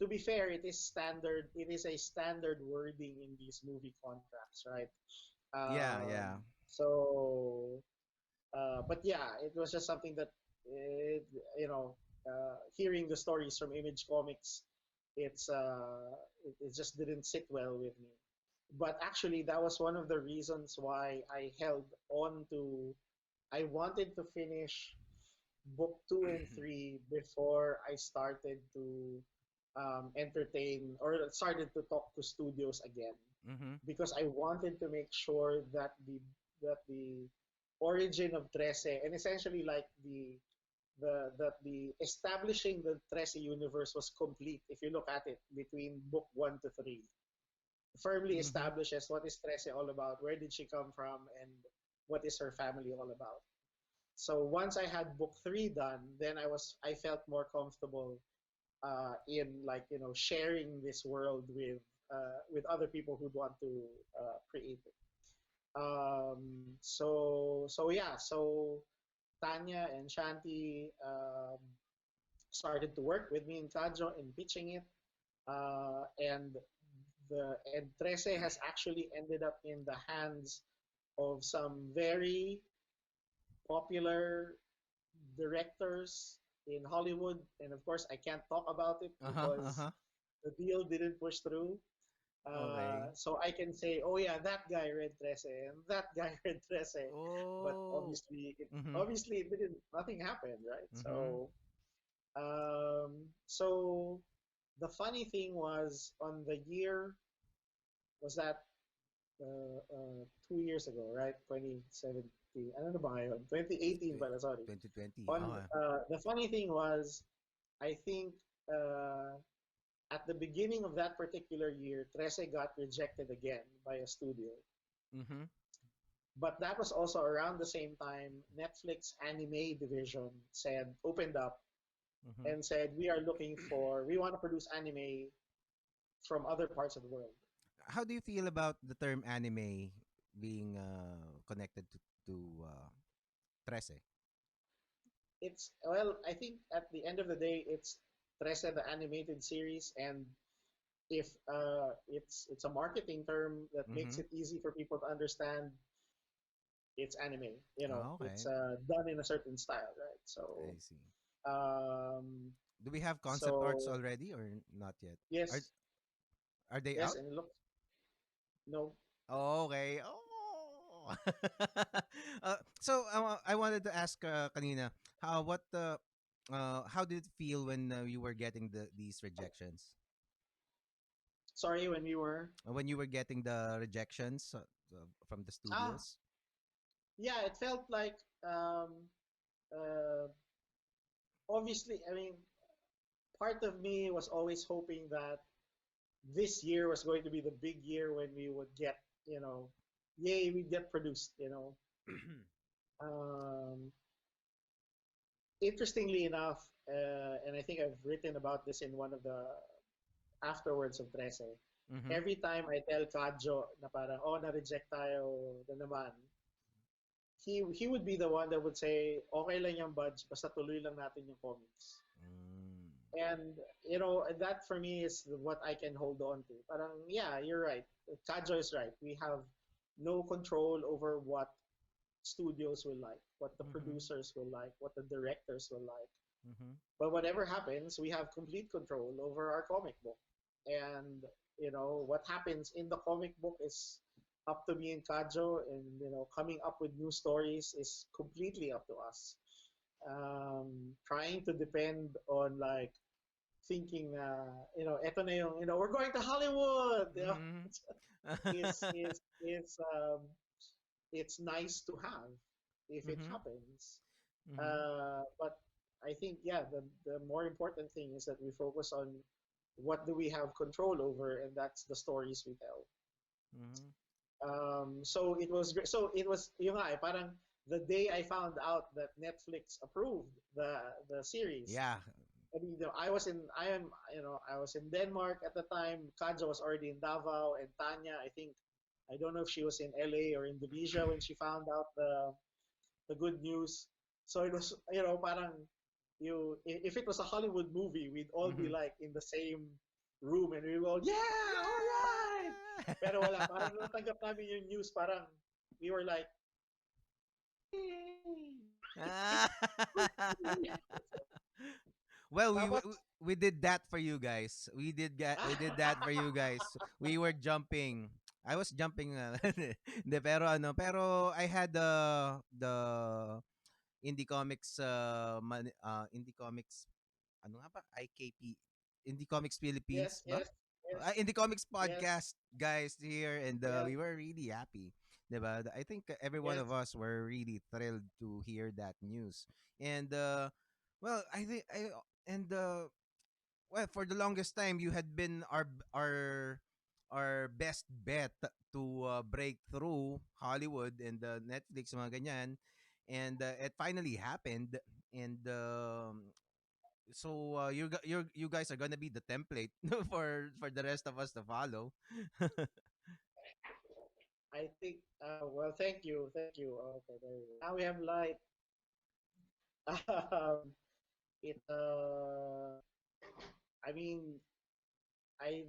To be fair, it is standard. It is a standard wording in these movie contracts, right? Yeah, Um, yeah. but yeah, it was just something that, it, hearing the stories from Image Comics, it just didn't sit well with me. But actually, that was one of the reasons why I held on to. I wanted to finish book two and three before I started to entertain or started to talk to studios again, Mhm. because I wanted to make sure that the origin of Trece, and essentially like the establishing the Trece universe was complete. If you look at it between book one to three, firmly Mhm. establishes what is Trece all about, where did she come from, and what is her family all about. So once I had book three done, then I felt more comfortable in, like, sharing this world with other people who'd want to create it. So yeah, so Tanya and Shanti started to work with me in Kajo in pitching it. And Trese has actually ended up in the hands of some very popular directors in Hollywood. And of course, I can't talk about it Uh huh. Uh because huh. the deal didn't push through. Okay. So I can say, oh yeah, that guy read Trese and that guy read Trese, but Oh. Mhm. obviously it didn't nothing happened, right? Mhm. So the funny thing was on the year was that 2 years ago, right? 2017. Ano na ba ngayon? 2018 pala, sorry. 2020. On Uh-huh. The funny thing was, I think uh, at the beginning of that particular year, Trese got rejected again by a studio. Mhm. But that was also around the same time Netflix anime division said opened up Mhm. and said we want to produce anime from other parts of the world. How do you feel about the term anime being connected to Trese? It's well, I think at the end of the day, it's Trese the animated series, and if it's a marketing term that makes Mhm. it easy for people to understand, it's anime. Oh, It's okay. done in a certain style, right? So, I see. um, Do we have concept arts so already or not yet? Are yes, are they yes, out? and look, no, Oh, okay. Oh. So I wanted to ask kanina how did it feel when you were getting these rejections? sorry, when we were, When you were getting the rejections from the ah, studios? yeah, it felt like, um, uh, obviously, I mean, part of me was always hoping that this year was going to be the big year when we would get, you know, yay, we get produced. Um, Interestingly enough, and I think I've written about this in one of the afterwards of Trece, Mhm. every time I tell Kadjo na parang, oh, na-reject tayo na naman, he would be the one that would say, okay lang yan, Budge, basta tuloy lang natin yung comics. Mm. And, that for me is what I can hold on to. Parang, yeah, you're right. Kadjo is right. We have no control over what studios will like, what the Mhm. producers will like, what the directors will like. Mhm. But whatever happens, we have complete control over our comic book. And, what happens in the comic book is up to me and Kajo, and, coming up with new stories is completely up to us. Trying to depend on like thinking, eto na yung, we're going to Hollywood, Mhm. is it's nice to have if it Mhm. happens. Mhm. But I think, yeah, the more important thing is that we focus on what do we have control over, and that's the stories we tell. Mhm. So it was great. So it was, parang the day I found out that Netflix approved the series. Yeah. I mean, I was in Denmark at the time. Kaja was already in Davao, and Tanya, I don't know if she was in LA or Indonesia when she found out the good news. So it was, parang if it was a Hollywood movie, we'd all be Mhm. like in the same room and we go, yeah, all right. Pero wala, parang nung natanggap namin yung news, parang we were like, yay! Yeah. Well, Tapos, we did that for you guys. We did that for you guys. We were jumping. I was jumping. Hindi, pero I had the Indie Comics ano nga ba? IKP Indie Comics Philippines yes, ba? yes, yes, Indie Comics yes, podcast guys here, and yes, we were really happy. Diba? I think every one yes. of us were really thrilled to hear that news. And well, I think I and well, for the longest time you had been our best bet to break through Hollywood and Netflix mga ganyan, and it finally happened. And so you guys are gonna be the template for the rest of us to follow. I think, well, thank you, thank you. Okay, there you go. Now we have like, um, it I mean I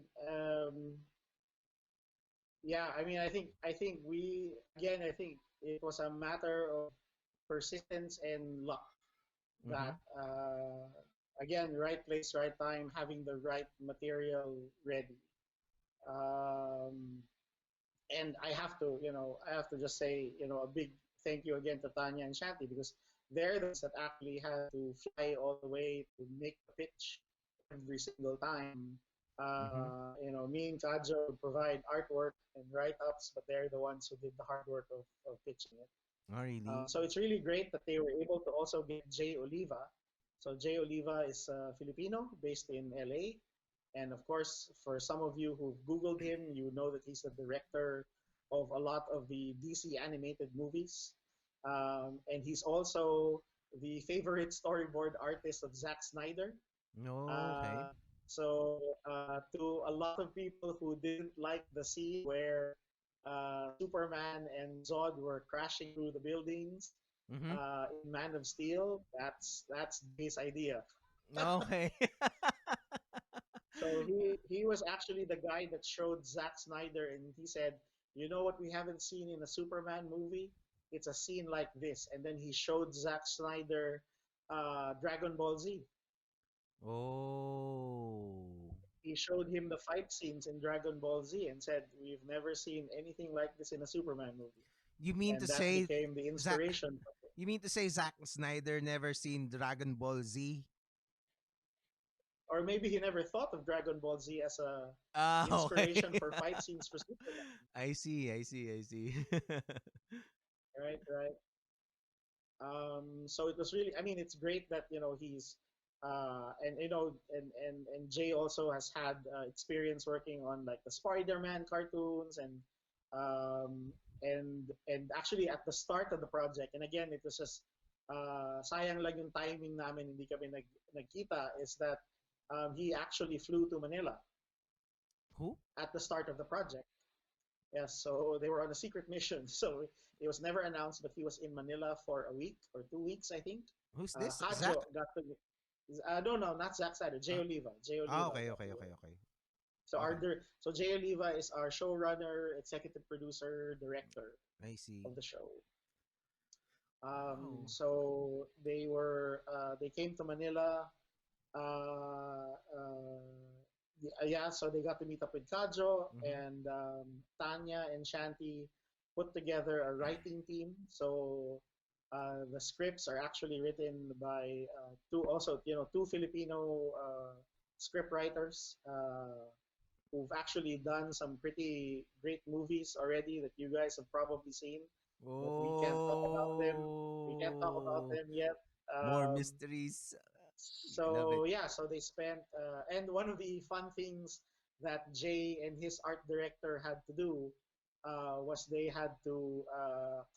yeah, I mean, I think we again, I think it was a matter of persistence and luck Mm-hmm. that again, right place, right time, having the right material ready. Um, and I have to just say, a big thank you again to Tanya and Shanti because they're the ones that actually had to fly all the way to make the pitch every single time. Mm-hmm. Me and Kajo would provide artwork and write-ups, but they're the ones who did the hard work of pitching it. Oh, really? So it's really great that they were able to also get Jay Oliva. So Jay Oliva is Filipino based in LA. And of course, for some of you who've Googled him, you know that he's the director of a lot of the DC animated movies. And he's also the favorite storyboard artist of Zack Snyder. No, okay. Uh, so to a lot of people who didn't like the scene where Superman and Zod were crashing through the buildings Mm-hmm. in Man of Steel, that's his idea. Okay. So he was actually the guy that showed Zack Snyder, and he said, "You know what we haven't seen in a Superman movie? It's a scene like this." And then he showed Zack Snyder Dragon Ball Z. Oh. He showed him the fight scenes in Dragon Ball Z and said, "We've never seen anything like this in a Superman movie." You mean to And that say became the Zack inspiration. you mean to say Zack Snyder never seen Dragon Ball Z? Or maybe he never thought of Dragon Ball Z as a Ah, okay. inspiration for fight scenes for Superman. I see, I see, I see. Right, right. So it was really, I mean, it's great that he's and Jay also has had experience working on like the Spider-Man cartoons um, and actually at the start of the project, and again it was just sayang lang yung timing namin, hindi kami nagkita, is that he actually flew to Manila Who? at the start of the project. Yes, so they were on a secret mission. So it was never announced, but he was in Manila for a week or 2 weeks, I think. Who's this? Zack? Hajo got to. No, not Zack Snyder. Jay Uh, Oliva. Jay Oliva okay, got okay, to okay, work. okay. So Okay. Jay Oliva is our showrunner, executive producer, director I see. of the show. Oh. They came to Manila. Uh, uh, yeah, so they got to meet up with Kajo Mm-hmm. and Tanya and Shanti put together a writing team. So the scripts are actually written by two Filipino script writers who've actually done some pretty great movies already that you guys have probably seen, but we can't talk about them. We can't talk about Oh. them yet. More Um, mysteries. Love it. so yeah, so they spent, and one of the fun things that Jay and his art director had to do was they had to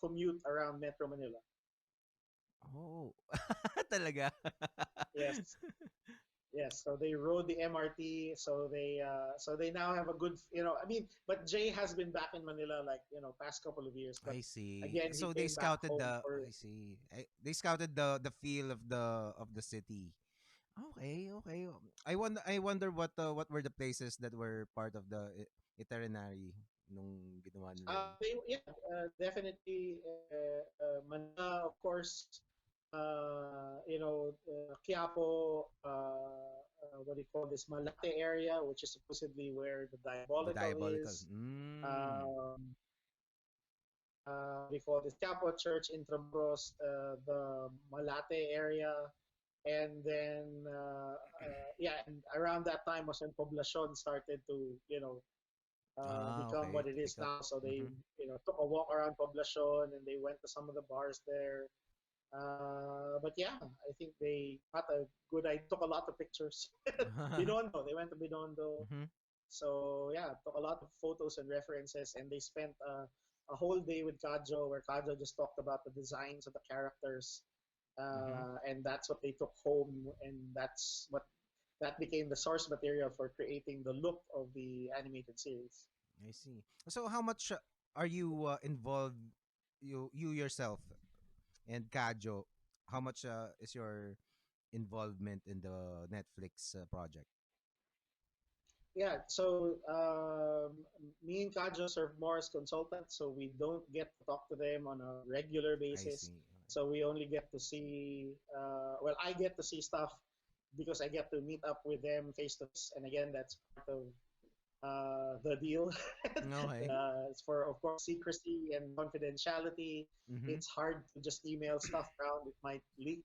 commute around Metro Manila. Oh. Talaga. Yes, yes. So they rode the MRT. So they now have a good, I mean, but Jay has been back in Manila like past couple of years, but I see. again he So they came back scouted home the for I see. They scouted the feel of the city. Okay, okay. I wonder what were the places that were part of the itinerary nung ginawa nila yun. Yeah, definitely Manila, of course. Quiapo, what do you call this, Malate area, which is supposedly where the The diabolical diabolical. is. Mm. Um, what do you call this, Quiapo Church, Intramuros, the Malate area, and then yeah, and around that time was when Poblacion started to become Okay. what it To is pick up. now. So they, Mm-hmm. took a walk around Poblacion and they went to some of the bars there. But yeah, I think they got a good. I took a lot of pictures. Binondo, they went to Binondo. Mm-hmm. So yeah, took a lot of photos and references, and they spent a whole day with Kajo, where Kajo just talked about the designs of the characters, Mm-hmm. and that's what they took home, and that became the source material for creating the look of the animated series. I see. So how much are you involved, you yourself and Kajo? How much is your involvement in the Netflix project? Yeah, so me and Kajo serve more as consultants, so we don't get to talk to them on a regular I basis. see. So we only get to see, well, I get to see stuff because I get to meet up with them face to face, and again, that's part of the deal. Okay. It's for, of course, secrecy and confidentiality. Mm-hmm. It's hard to just email stuff around; it might leak.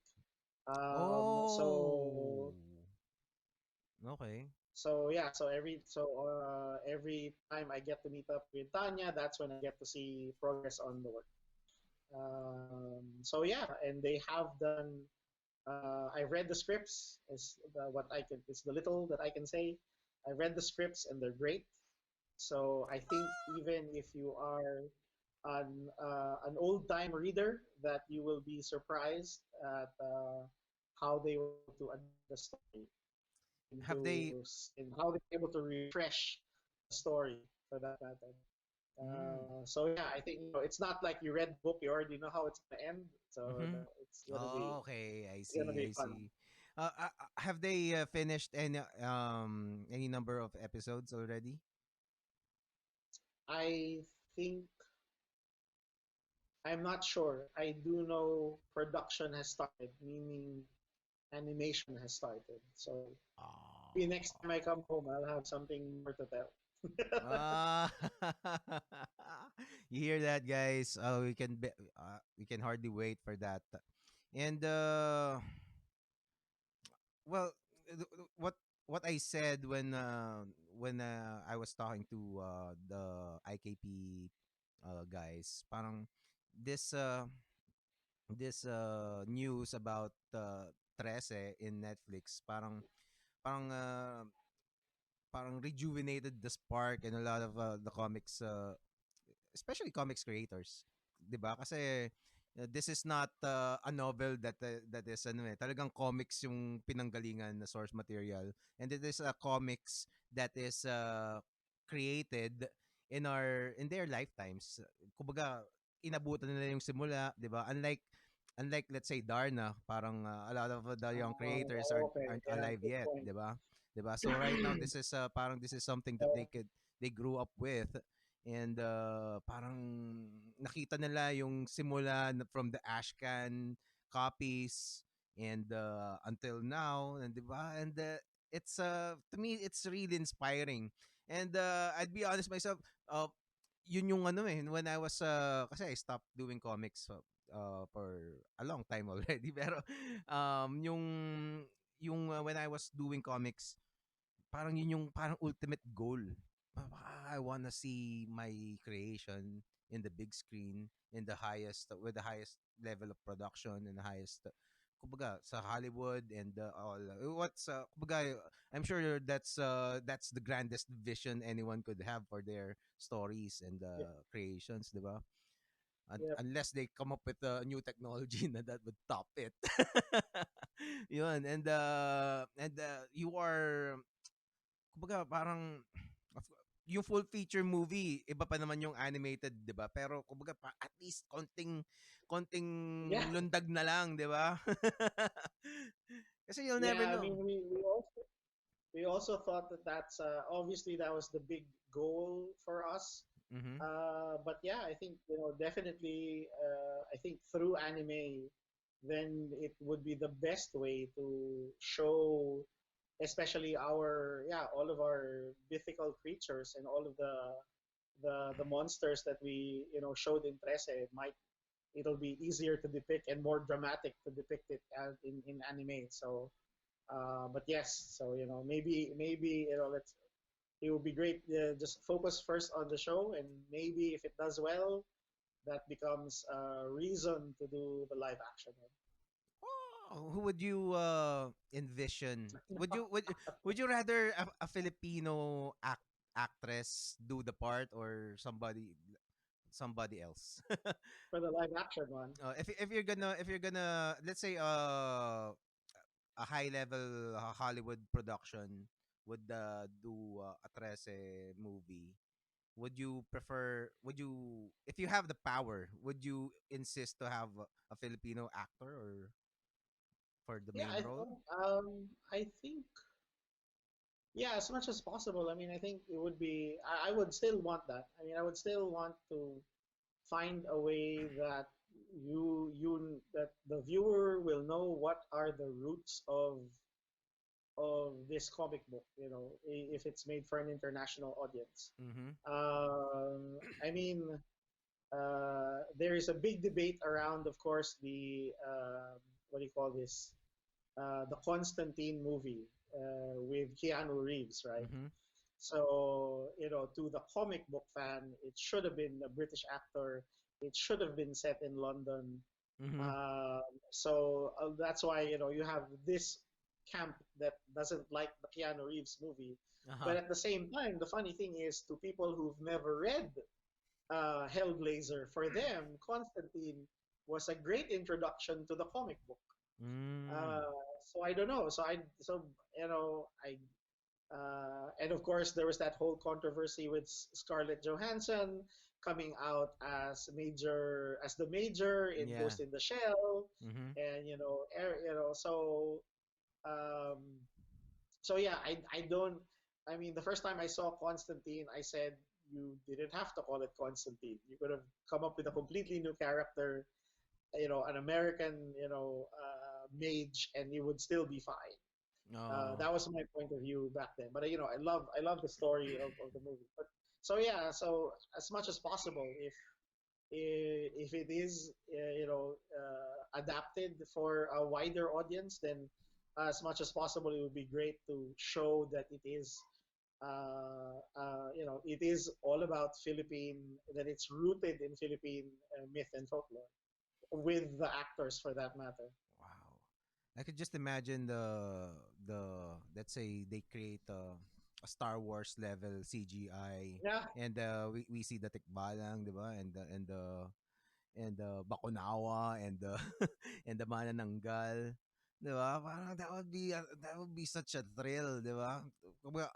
Oh. Okay. Yeah, every time I get to meet up with Tanya, that's when I get to see progress on the work. So yeah, and they have done. I've read the scripts. It's the little that I can say. I read the scripts and they're great. So I think even if you are an old time reader, that you will be surprised at how they were able to adapt the story Have they? and how they're able to refresh the story for that matter. Mm, So yeah, I think it's not like you read the book, you already know how it's gonna end. So mm-hmm. it's Oh, okay. I gonna see. be I fun. see. Have they finished any number of episodes already? I think I'm not sure. I do know production has started, meaning animation has started. So maybe next time I come home, I'll have something more to tell. Ah, you hear that, guys? We can hardly wait for that. And well, what I said when I was talking to the IKP guys, parang this news about Trese in Netflix, parang rejuvenated the spark and a lot of the comics, especially comics creators, 'di ba? Kasi this is not a novel that is ano talagang comics yung pinanggalingan na source material, and it is a comics that is created in their lifetimes. Kumbaga inabutan nila yung simula, 'di ba? Unlike let's say Darna, parang a lot of the young creators Okay, aren't yeah, alive good yet, point. 'di ba? 'Di ba? So right now this is parang this is something that they grew up with, and parang nakita nila yung simula from the ashcan copies and until now, and 'di ba? And it's to me it's really inspiring. And I'd be honest myself, uh yun yung ano when I was kasi I stopped doing comics for a long time already pero yung when I was doing comics, parang yun yung parang ultimate goal. I wanna see my creation in the big screen, in the highest with the highest level of production and the highest kumbaga sa Hollywood and all what's kumbaga I'm sure that's the grandest vision anyone could have for their stories and Yeah, creations, 'di ba? yeah, Unless they come up with a new technology na that would top it. Yun, and you are kumbaga parang yung full feature movie iba pa naman yung animated, 'di ba? Pero kumbaga at least konting yeah, lundag na lang, 'di ba? Kasi you'll never yeah. I know. mean, we also thought that that's obviously that was the big goal for us. Mhm. But yeah, I think definitely. I think through anime, then it would be the best way to show, especially all of our mythical creatures and all of the monsters that we showed in Trese. It'll be easier to depict and more dramatic to depict it in anime. So, but yes, so maybe let's it would be great. Just focus first on the show, and maybe if it does well, that becomes a reason to do the live action. Oh, who would you envision? Would you rather a Filipino actress do the part or somebody else? For the live action one. If you're gonna let's say a high level Hollywood production would do a Trece movie, would you if you have the power, would you insist to have a Filipino actor or for the Yeah, main role? I think yeah, as much as possible. I mean, I think it would be. I would still want that. I mean, I would still want to find a way that that the viewer will know what are the roots of this comic book. You know, if it's made for an international audience. Mm-hmm. I mean, there is a big debate around, of course, the what do you call this? The Constantine movie with Keanu Reeves, right? Mm-hmm. So, you know, to the comic book fan, it should have been a British actor. It should have been set in London. Mm-hmm. So that's why, you know, you have this camp that doesn't like the Keanu Reeves movie. Uh-huh. But at the same time, the funny thing is, to people who've never read Hellblazer, for them, Constantine was a great introduction to the comic book. Mm. Uh, so I don't know. So you know I and of course there was that whole controversy with Scarlett Johansson coming out as the Major in Yeah. Ghost in the Shell, Mm-hmm. and um, so yeah, I don't. I mean, the first time I saw Constantine, I said you didn't have to call it Constantine. You could have come up with a completely new character, you know, an American, mage, and you would still be fine. Oh. That was my point of view back then. But you know, I love the story of the movie. But so yeah, so as much as possible, if it is adapted for a wider audience, then as much as possible, it would be great to show that it is it is all about Philippine, that it's rooted in Philippine myth and folklore with the actors for that matter. Wow. I could just imagine the let's say they create a Star Wars level CGI, Yeah, and we see the Tikbalang, 'di ba? And the Bakunawa, and the and the Manananggal. 'Di ba? Parang that would be such a thrill, 'di ba? Kumbaga,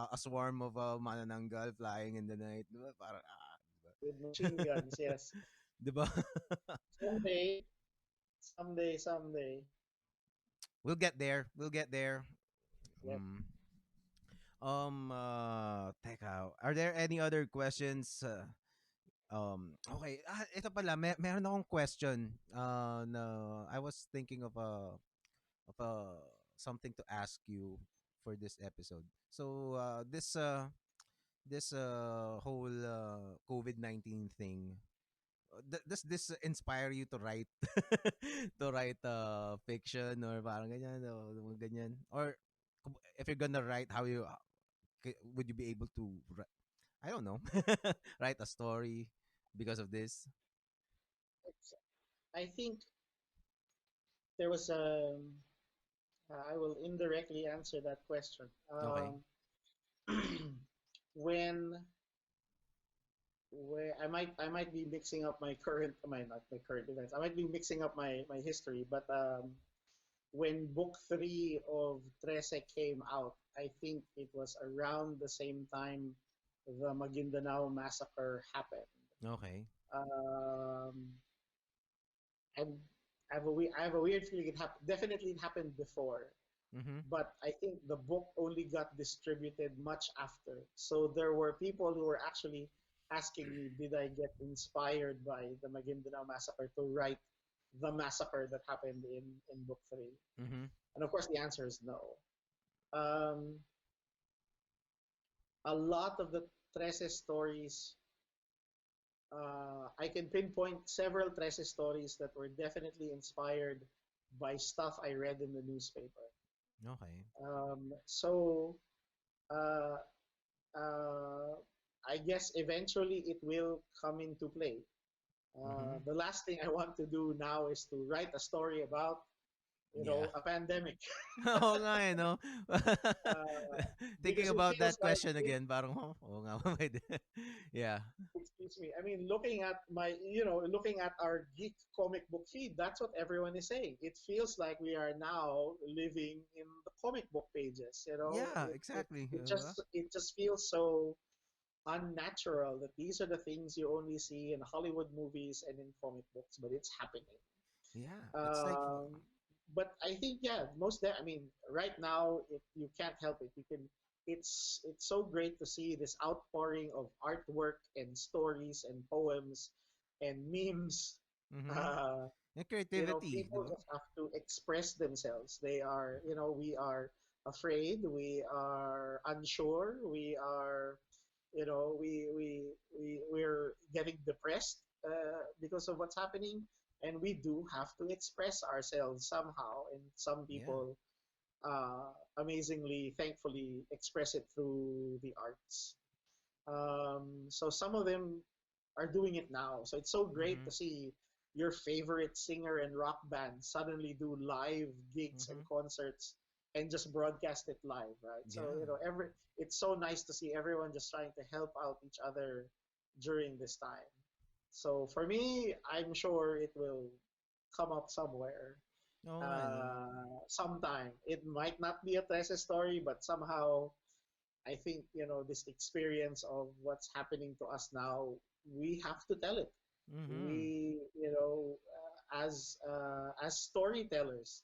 a swarm of Manananggal flying in the night, 'di ba? Parang 'di with machine guns. Yes, ba? someday, someday. We'll get there. We'll get there. Yep. Mm. Teka, are there any other questions? Okay. Ito pala, meron akong question. Na I was thinking of something to ask you for this episode. So, this whole COVID-19 thing, does this inspire you to write to write fiction or parang ganyan o mga ganyan, or if you're gonna write, how you would you be able to I don't know, write a story because of this? I think there was a. I will indirectly answer that question. Okay. When where I might be mixing up my current my not my current events. I might be mixing up my history, but when book three of Trese came out, I think it was around the same time the Maguindanao massacre happened. Okay. Um, I'm, I have a weird feeling definitely it happened before, Mm-hmm. but I think the book only got distributed much after. So there were people who were actually asking me, did I get inspired by the Maguindanao massacre to write the massacre that happened in book three? Mm-hmm. And of course, the answer is no. Um, a lot of the Trece stories, I can pinpoint several Trece stories that were definitely inspired by stuff I read in the newspaper. Okay. So uh, uh, I guess eventually it will come into play. Mm-hmm. The last thing I want to do now is to write a story about, Yeah. a pandemic, Oo nga eh, no? uh, Thinking because it about feels that like question again, parang, oh, oo nga, pwede. Yeah. excuse me. I mean, looking at our geek comic book feed, that's what everyone is saying. It feels like we are now living in the comic book pages. You know, Yeah, exactly. it just feels so unnatural that these are the things you only see in Hollywood movies and in comic books, but it's happening. Yeah, it's like Um, but I think yeah, I mean, right now you can't help it. You can. It's so great to see this outpouring of artwork and stories and poems and memes. Mm-hmm. Uh, And creativity, di People ba? just have to express themselves. They are, we are afraid, we are unsure, we are, we're getting depressed because of what's happening, and we do have to express ourselves somehow. And some Yeah. people, amazingly, thankfully, express it through the arts. So some of them are doing it now. So it's so great Mm-hmm. to see your favorite singer and rock band suddenly do live gigs and Mm-hmm. concerts and just broadcast it live, right? So, Yeah. it's so nice to see everyone just trying to help out each other during this time. So for me, I'm sure it will come up somewhere, Oo nga, no? sometime. It might not be a Trese story, but somehow I think, this experience of what's happening to us now, we have to tell it. Mm-hmm. We, as storytellers,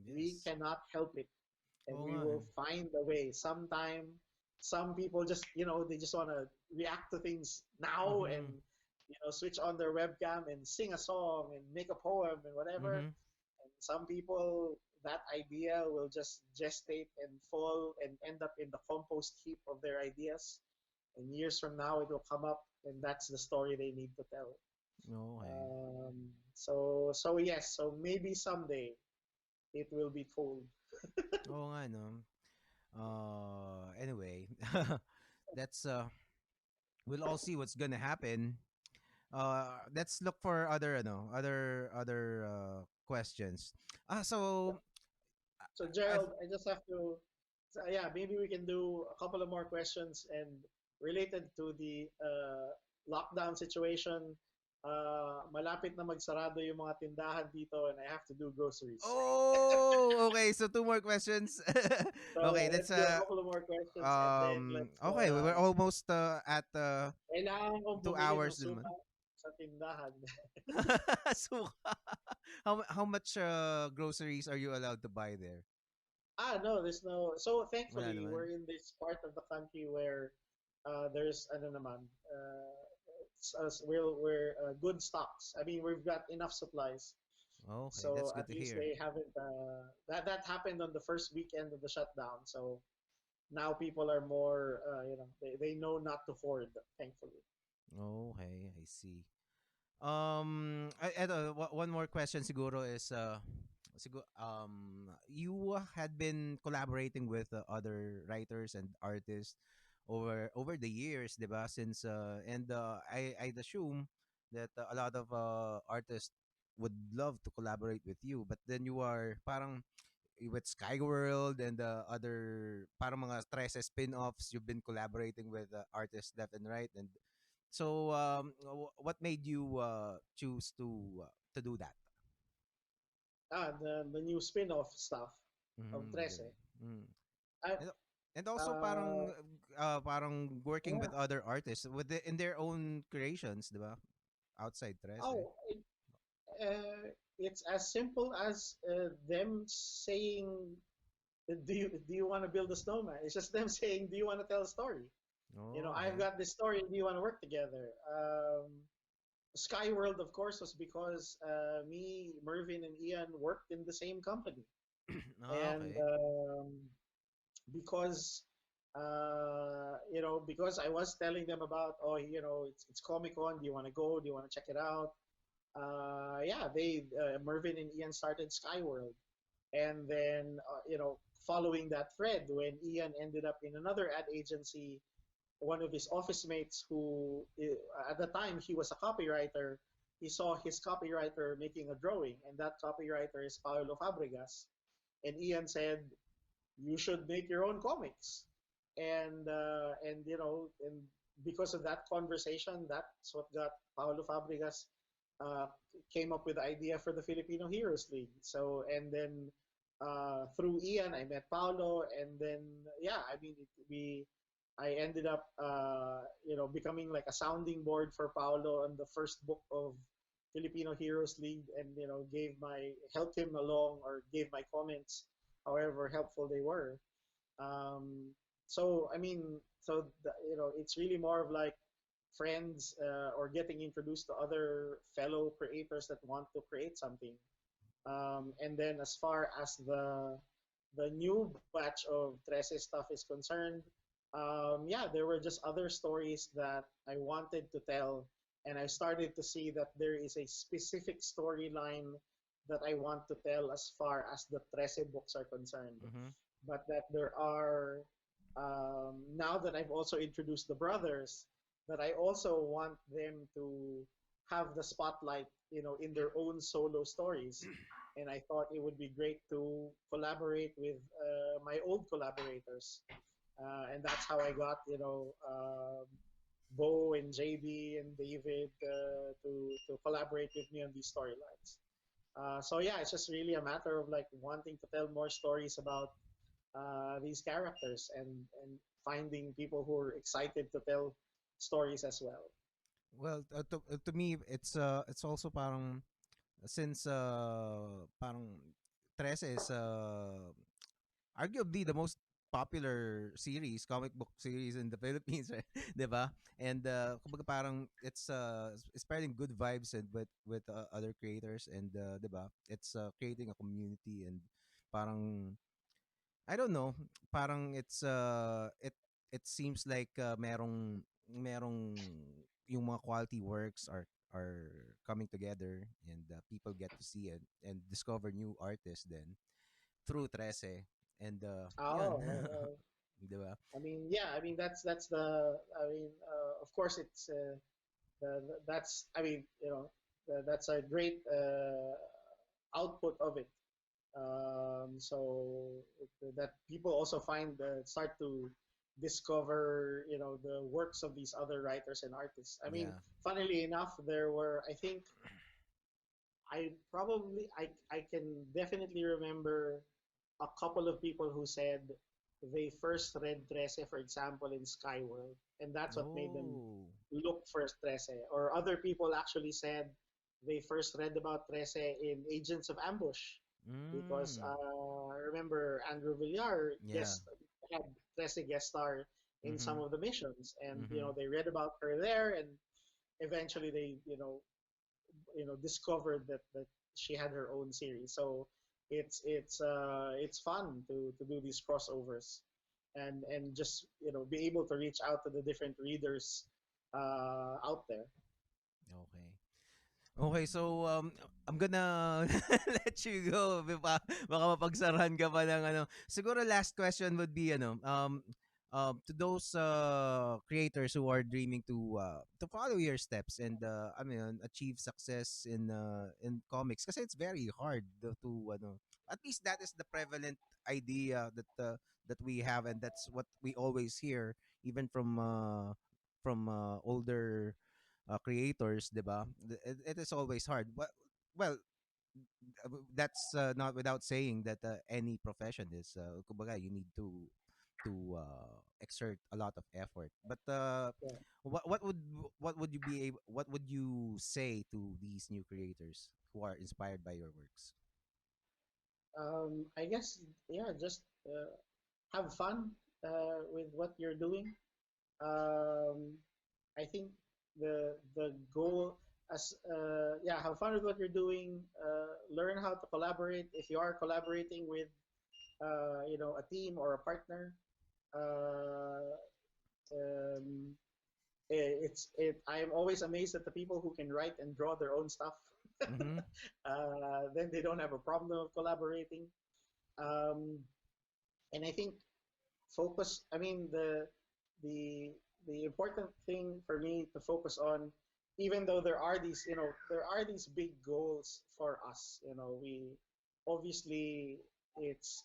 we Yes. cannot help it, and Oo we nga, will eh. find a way. Sometime, some people just, they just want to react to things now and, Mm-hmm. switch on their webcam and sing a song and make a poem and whatever. Mm-hmm. And some people, that idea will just gestate and fall and end up in the compost heap of their ideas. And years from now, it will come up, and that's the story they need to tell. Okay. So yes, so maybe someday it will be told. Oo nga, no? Anyway, that's we'll all see what's gonna happen. Let's look for other questions. So So I've Gerald, I just have to, so, yeah, maybe we can do a couple of more questions and related to the lockdown situation. Malapit na magsarado yung mga tindahan dito, and I have to do groceries. Oh, okay. So two more questions. Okay, So that's let's do a couple of more questions, and then let's, okay, we're almost at kailangan kong 2 bumili ng hours din naman. suka sa tindahan. So how much groceries are you allowed to buy there? No, there's no. So Wala thankfully, naman. we're in this part of the country where there's ano naman, we're good stocks. I mean, we've got enough supplies. Okay, that's So good at to least hear. they haven't. That happened on the first weekend of the shutdown. So now people are more. They know not to hoard. Thankfully. Okay, I see. One more question siguro is you had been collaborating with other writers and artists over the years, 'di ba? Since and I'd assume that a lot of artists would love to collaborate with you, but then you are parang with Skyworld and other parang mga Trese spin-offs, you've been collaborating with artists left and right. And so what made you choose to do that? The new spin-off stuff of Mm-hmm. Trese. Mm. I, And, and also uh, parang working yeah. with other artists in their own creations, 'di ba? Outside Trese. Oh, it's as simple as them saying, "Do you want to build a snowman?" It's just them saying, "Do you want to tell a story?" Oh, I've okay. got this story. Do you want to work together? Skyworld, of course, was because me, Mervin, and Ian worked in the same company, Ah, and okay. because because I was telling them about, it's Comic Con. Do you want to go? Do you want to check it out? Yeah, they Mervin and Ian started Skyworld, and then following that thread, when Ian ended up in another ad agency, one of his office mates who at the time he was a copywriter, he saw his copywriter making a drawing, and that copywriter is Paolo Fabregas, and Ian said, "You should make your own comics," and because of that conversation, that's what got Paolo Fabregas uh, came up with the idea for the Filipino Heroes League. So, and then through Ian, I met Paolo, and then yeah, I mean, I ended up, becoming like a sounding board for Paolo on the first book of Filipino Heroes League, and gave my helped him along, or gave my comments, however helpful they were. Um, so I mean, it's really more of like friends, or getting introduced to other fellow creators that want to create something. And then as far as the new batch of Trese stuff is concerned, yeah, there were just other stories that I wanted to tell, and I started to see that there is a specific storyline that I want to tell as far as the Trese books are concerned. Mm-hmm. But that there are, now that I've also introduced the brothers, that I also want them to have the spotlight, in their own solo stories. And I thought it would be great to collaborate with my old collaborators, and that's how I got Bo and JB and David to collaborate with me on these storylines. So yeah, it's just really a matter of like wanting to tell more stories about these characters, and finding people who are excited to tell stories as well. Well, to me, it's also parang since parang Trece is arguably the most popular series, comic book series in the Philippines, right? 'Di ba? And kumbaga parang it's spreading good vibes and with other creators, and 'di ba? It's creating a community, and parang I don't know, parang it seems like merong yung mga quality works are coming together, and people get to see it and discover new artists then through Trece, and yun. Oh, 'Di ba? I mean, yeah, I mean that's the. I mean, of course, it's that's. I mean, that's a great output of it. So that people also start to discover, the works of these other writers and artists. I mean, Yeah. funnily enough, there were, I think, I can definitely remember a couple of people who said they first read Trece, for example, in Skyworld, and that's what made them Oh. look for Trece. Or other people actually said they first read about Trece in Agents of Ambush, because Mm. I remember Andrew Villar Yeah. had Trece guest star in some Mhm. of the missions, and Mhm. they read about her there, and eventually they discovered that she had her own series. So it's fun to do these crossovers, and just be able to reach out to the different readers out there. Okay. Okay, so I'm gonna let you go. Baka mapagsarahan ka pa ng ano. Siguro last question would be to those creators who are dreaming to follow your steps and I mean achieve success in comics, kasi it's very hard to at least that is the prevalent idea that we have, and that's what we always hear even from older creators, 'di ba? It is always hard. Well, that's not without saying that any profession is kumbaga you need to exert a lot of effort. But Yeah. what would what would you say to these new creators who are inspired by your works? I guess, yeah, just have fun with what you're doing. Um, I think the goal, as yeah, have fun with what you're doing. Learn how to collaborate. If you are collaborating with a team or a partner, uh, um, I am always amazed at the people who can write and draw their own stuff. Mhm. Then they don't have a problem of collaborating. Um, and I think focus. I mean, the the important thing for me to focus on, even though there are these big goals for us. We obviously, it's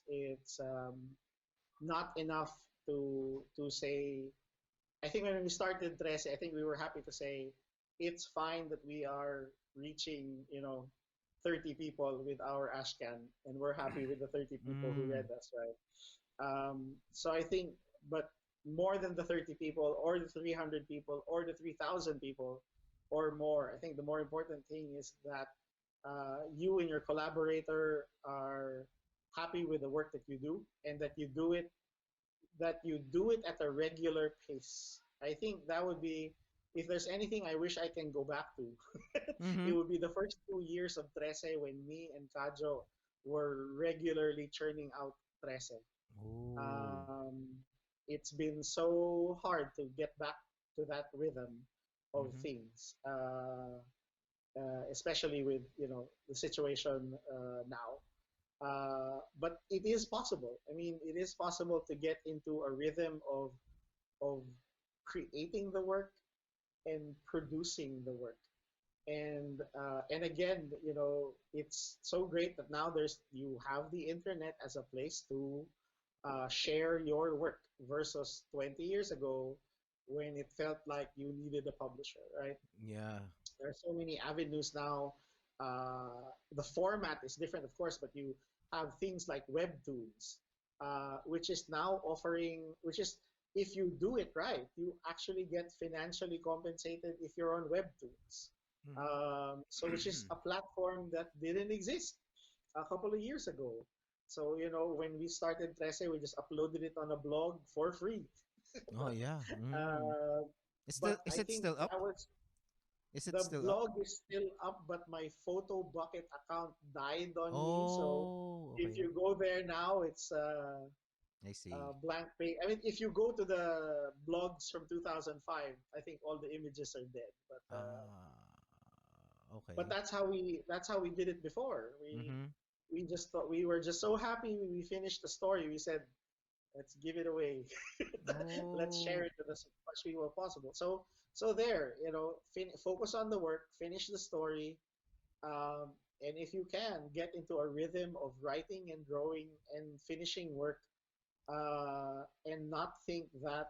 not enough to say. I think when we started Trece, I think we were happy to say it's fine that we are reaching 30 people with our ashcan, and we're happy with the 30 people who Mm. read us, right? So I think, but more than the 30 people or the 300 people or the 3,000 people, or more. I think the more important thing is that you and your collaborator are happy with the work that you do, and that you do it at a regular pace. I think that would be, if there's anything I wish I can go back to, Mm-hmm. it would be the first 2 years of Trese when me and Kajo were regularly churning out Trese. Oh. Um, it's been so hard to get back to that rhythm of Mm-hmm. things, especially with the situation now. But it is possible. I mean, it is possible to get into a rhythm of creating the work and producing the work. And again, it's so great that now there's you have the internet as a place to share your work versus 20 years ago when it felt like you needed a publisher, right? Yeah. There are so many avenues now. The format is different, of course, but you have things like webtoons, which is now offering, which is, if you do it right, you actually get financially compensated if you're on webtoons. So which is a platform that didn't exist a couple of years ago. So, when we started Trese, we just uploaded it on a blog for free. Oh yeah. Mm. uh, It's still, but is I it think still up? that was Is it the still up? blog is still up, but my photo bucket account died on me. So Oh, if okay. you go there now, it's I see. blank page. I mean, if you go to the blogs from 2005, I think all the images are dead. Ah, But okay. that's how we did it before. Mm-hmm. We just thought, we were just so happy we finished the story. We said, let's give it away. Let's share Oh. it with as much people as possible. So there, focus on the work, finish the story, and if you can, get into a rhythm of writing and drawing and finishing work, and not think that,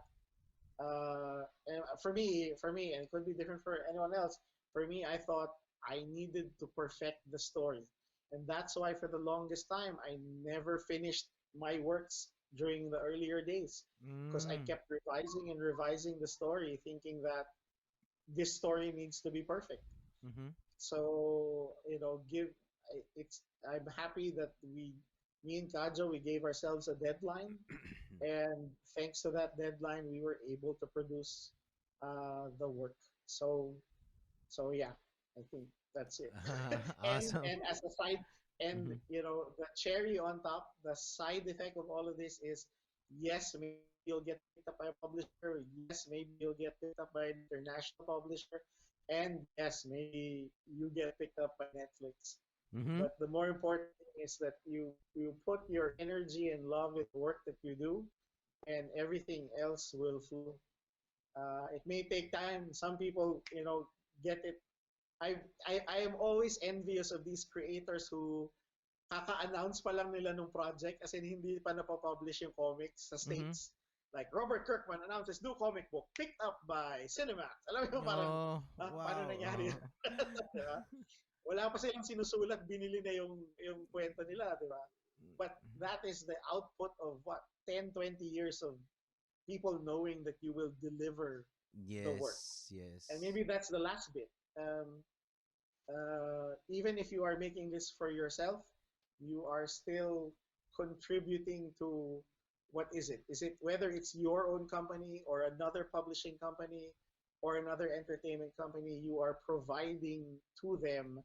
and for me, and it could be different for anyone else. For me, I thought I needed to perfect the story, and that's why for the longest time I never finished my works during the earlier days, because I Mm. kept revising and revising the story, thinking that this story needs to be perfect. Mm-hmm. So, it's I'm happy that me and Kajo, we gave ourselves a deadline, and thanks to that deadline, we were able to produce the work. So yeah, I think that's it. and Awesome. and as a side, and Mm-hmm. the cherry on top, the side effect of all of this is, yes, maybe you'll get picked up by a publisher. Yes, maybe you'll get picked up by an international publisher, and yes, maybe you get picked up by Netflix. Mm-hmm. But the more important thing is that you put your energy and love in the work that you do, and everything else will flow. It may take time. Some people, get it. I am always envious of these creators who kaka-announce pa lang nila nung project, as in hindi pa napapublish yung comics sa Mm-hmm. States. Like Robert Kirkman announces new comic book picked up by Cinemax. Alam mo yung parang, Oh, paano nangyari? wow. Diba? Wala pa silang sinusulat, binili na yung kwento nila, di ba? But that is the output of what? 10, 20 years of people knowing that you will deliver the work. Yes, And yes. maybe that's the last bit. Even if you are making this for yourself, you are still contributing to, what is it? Is it whether it's your own company or another publishing company or another entertainment company, you are providing to them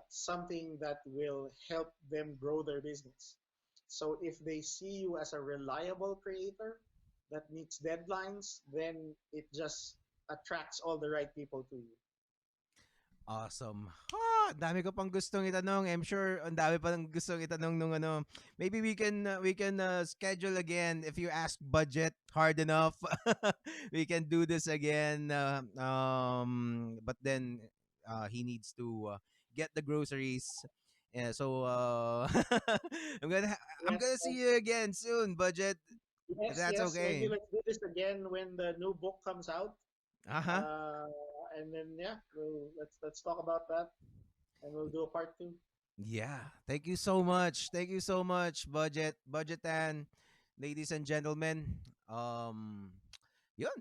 something that will help them grow their business. So if they see you as a reliable creator that meets deadlines, then it just attracts all the right people to you. Awesome. Dami ko pang gustong itanong. I'm sure ang dami pa ng gustong itanong nung ano. Maybe we can schedule again if you ask budget hard enough. We can do this again. But then he needs to get the groceries. Yeah, so I'm Yes, gonna see you again soon, budget. If yes, that's yes. Maybe okay. let's do this again when the new book comes out. Uh huh. And then yeah, let's talk about that, and we'll do a part two. Yeah. Thank you so much. Thank you so much, Budget Tan, ladies and gentlemen. Um Yun.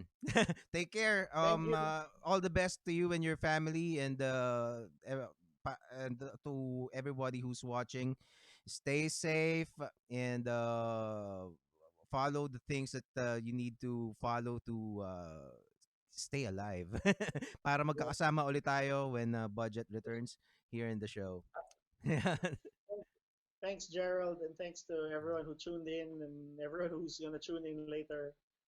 Take care. Thank you. All the best to you and your family, and to everybody who's watching. Stay safe, and follow the things that you need to follow to stay alive. Para Yeah. magkakasama ulit tayo when budget returns here in the show. Thanks, Gerald, and thanks to everyone who tuned in and everyone who's gonna tune in later.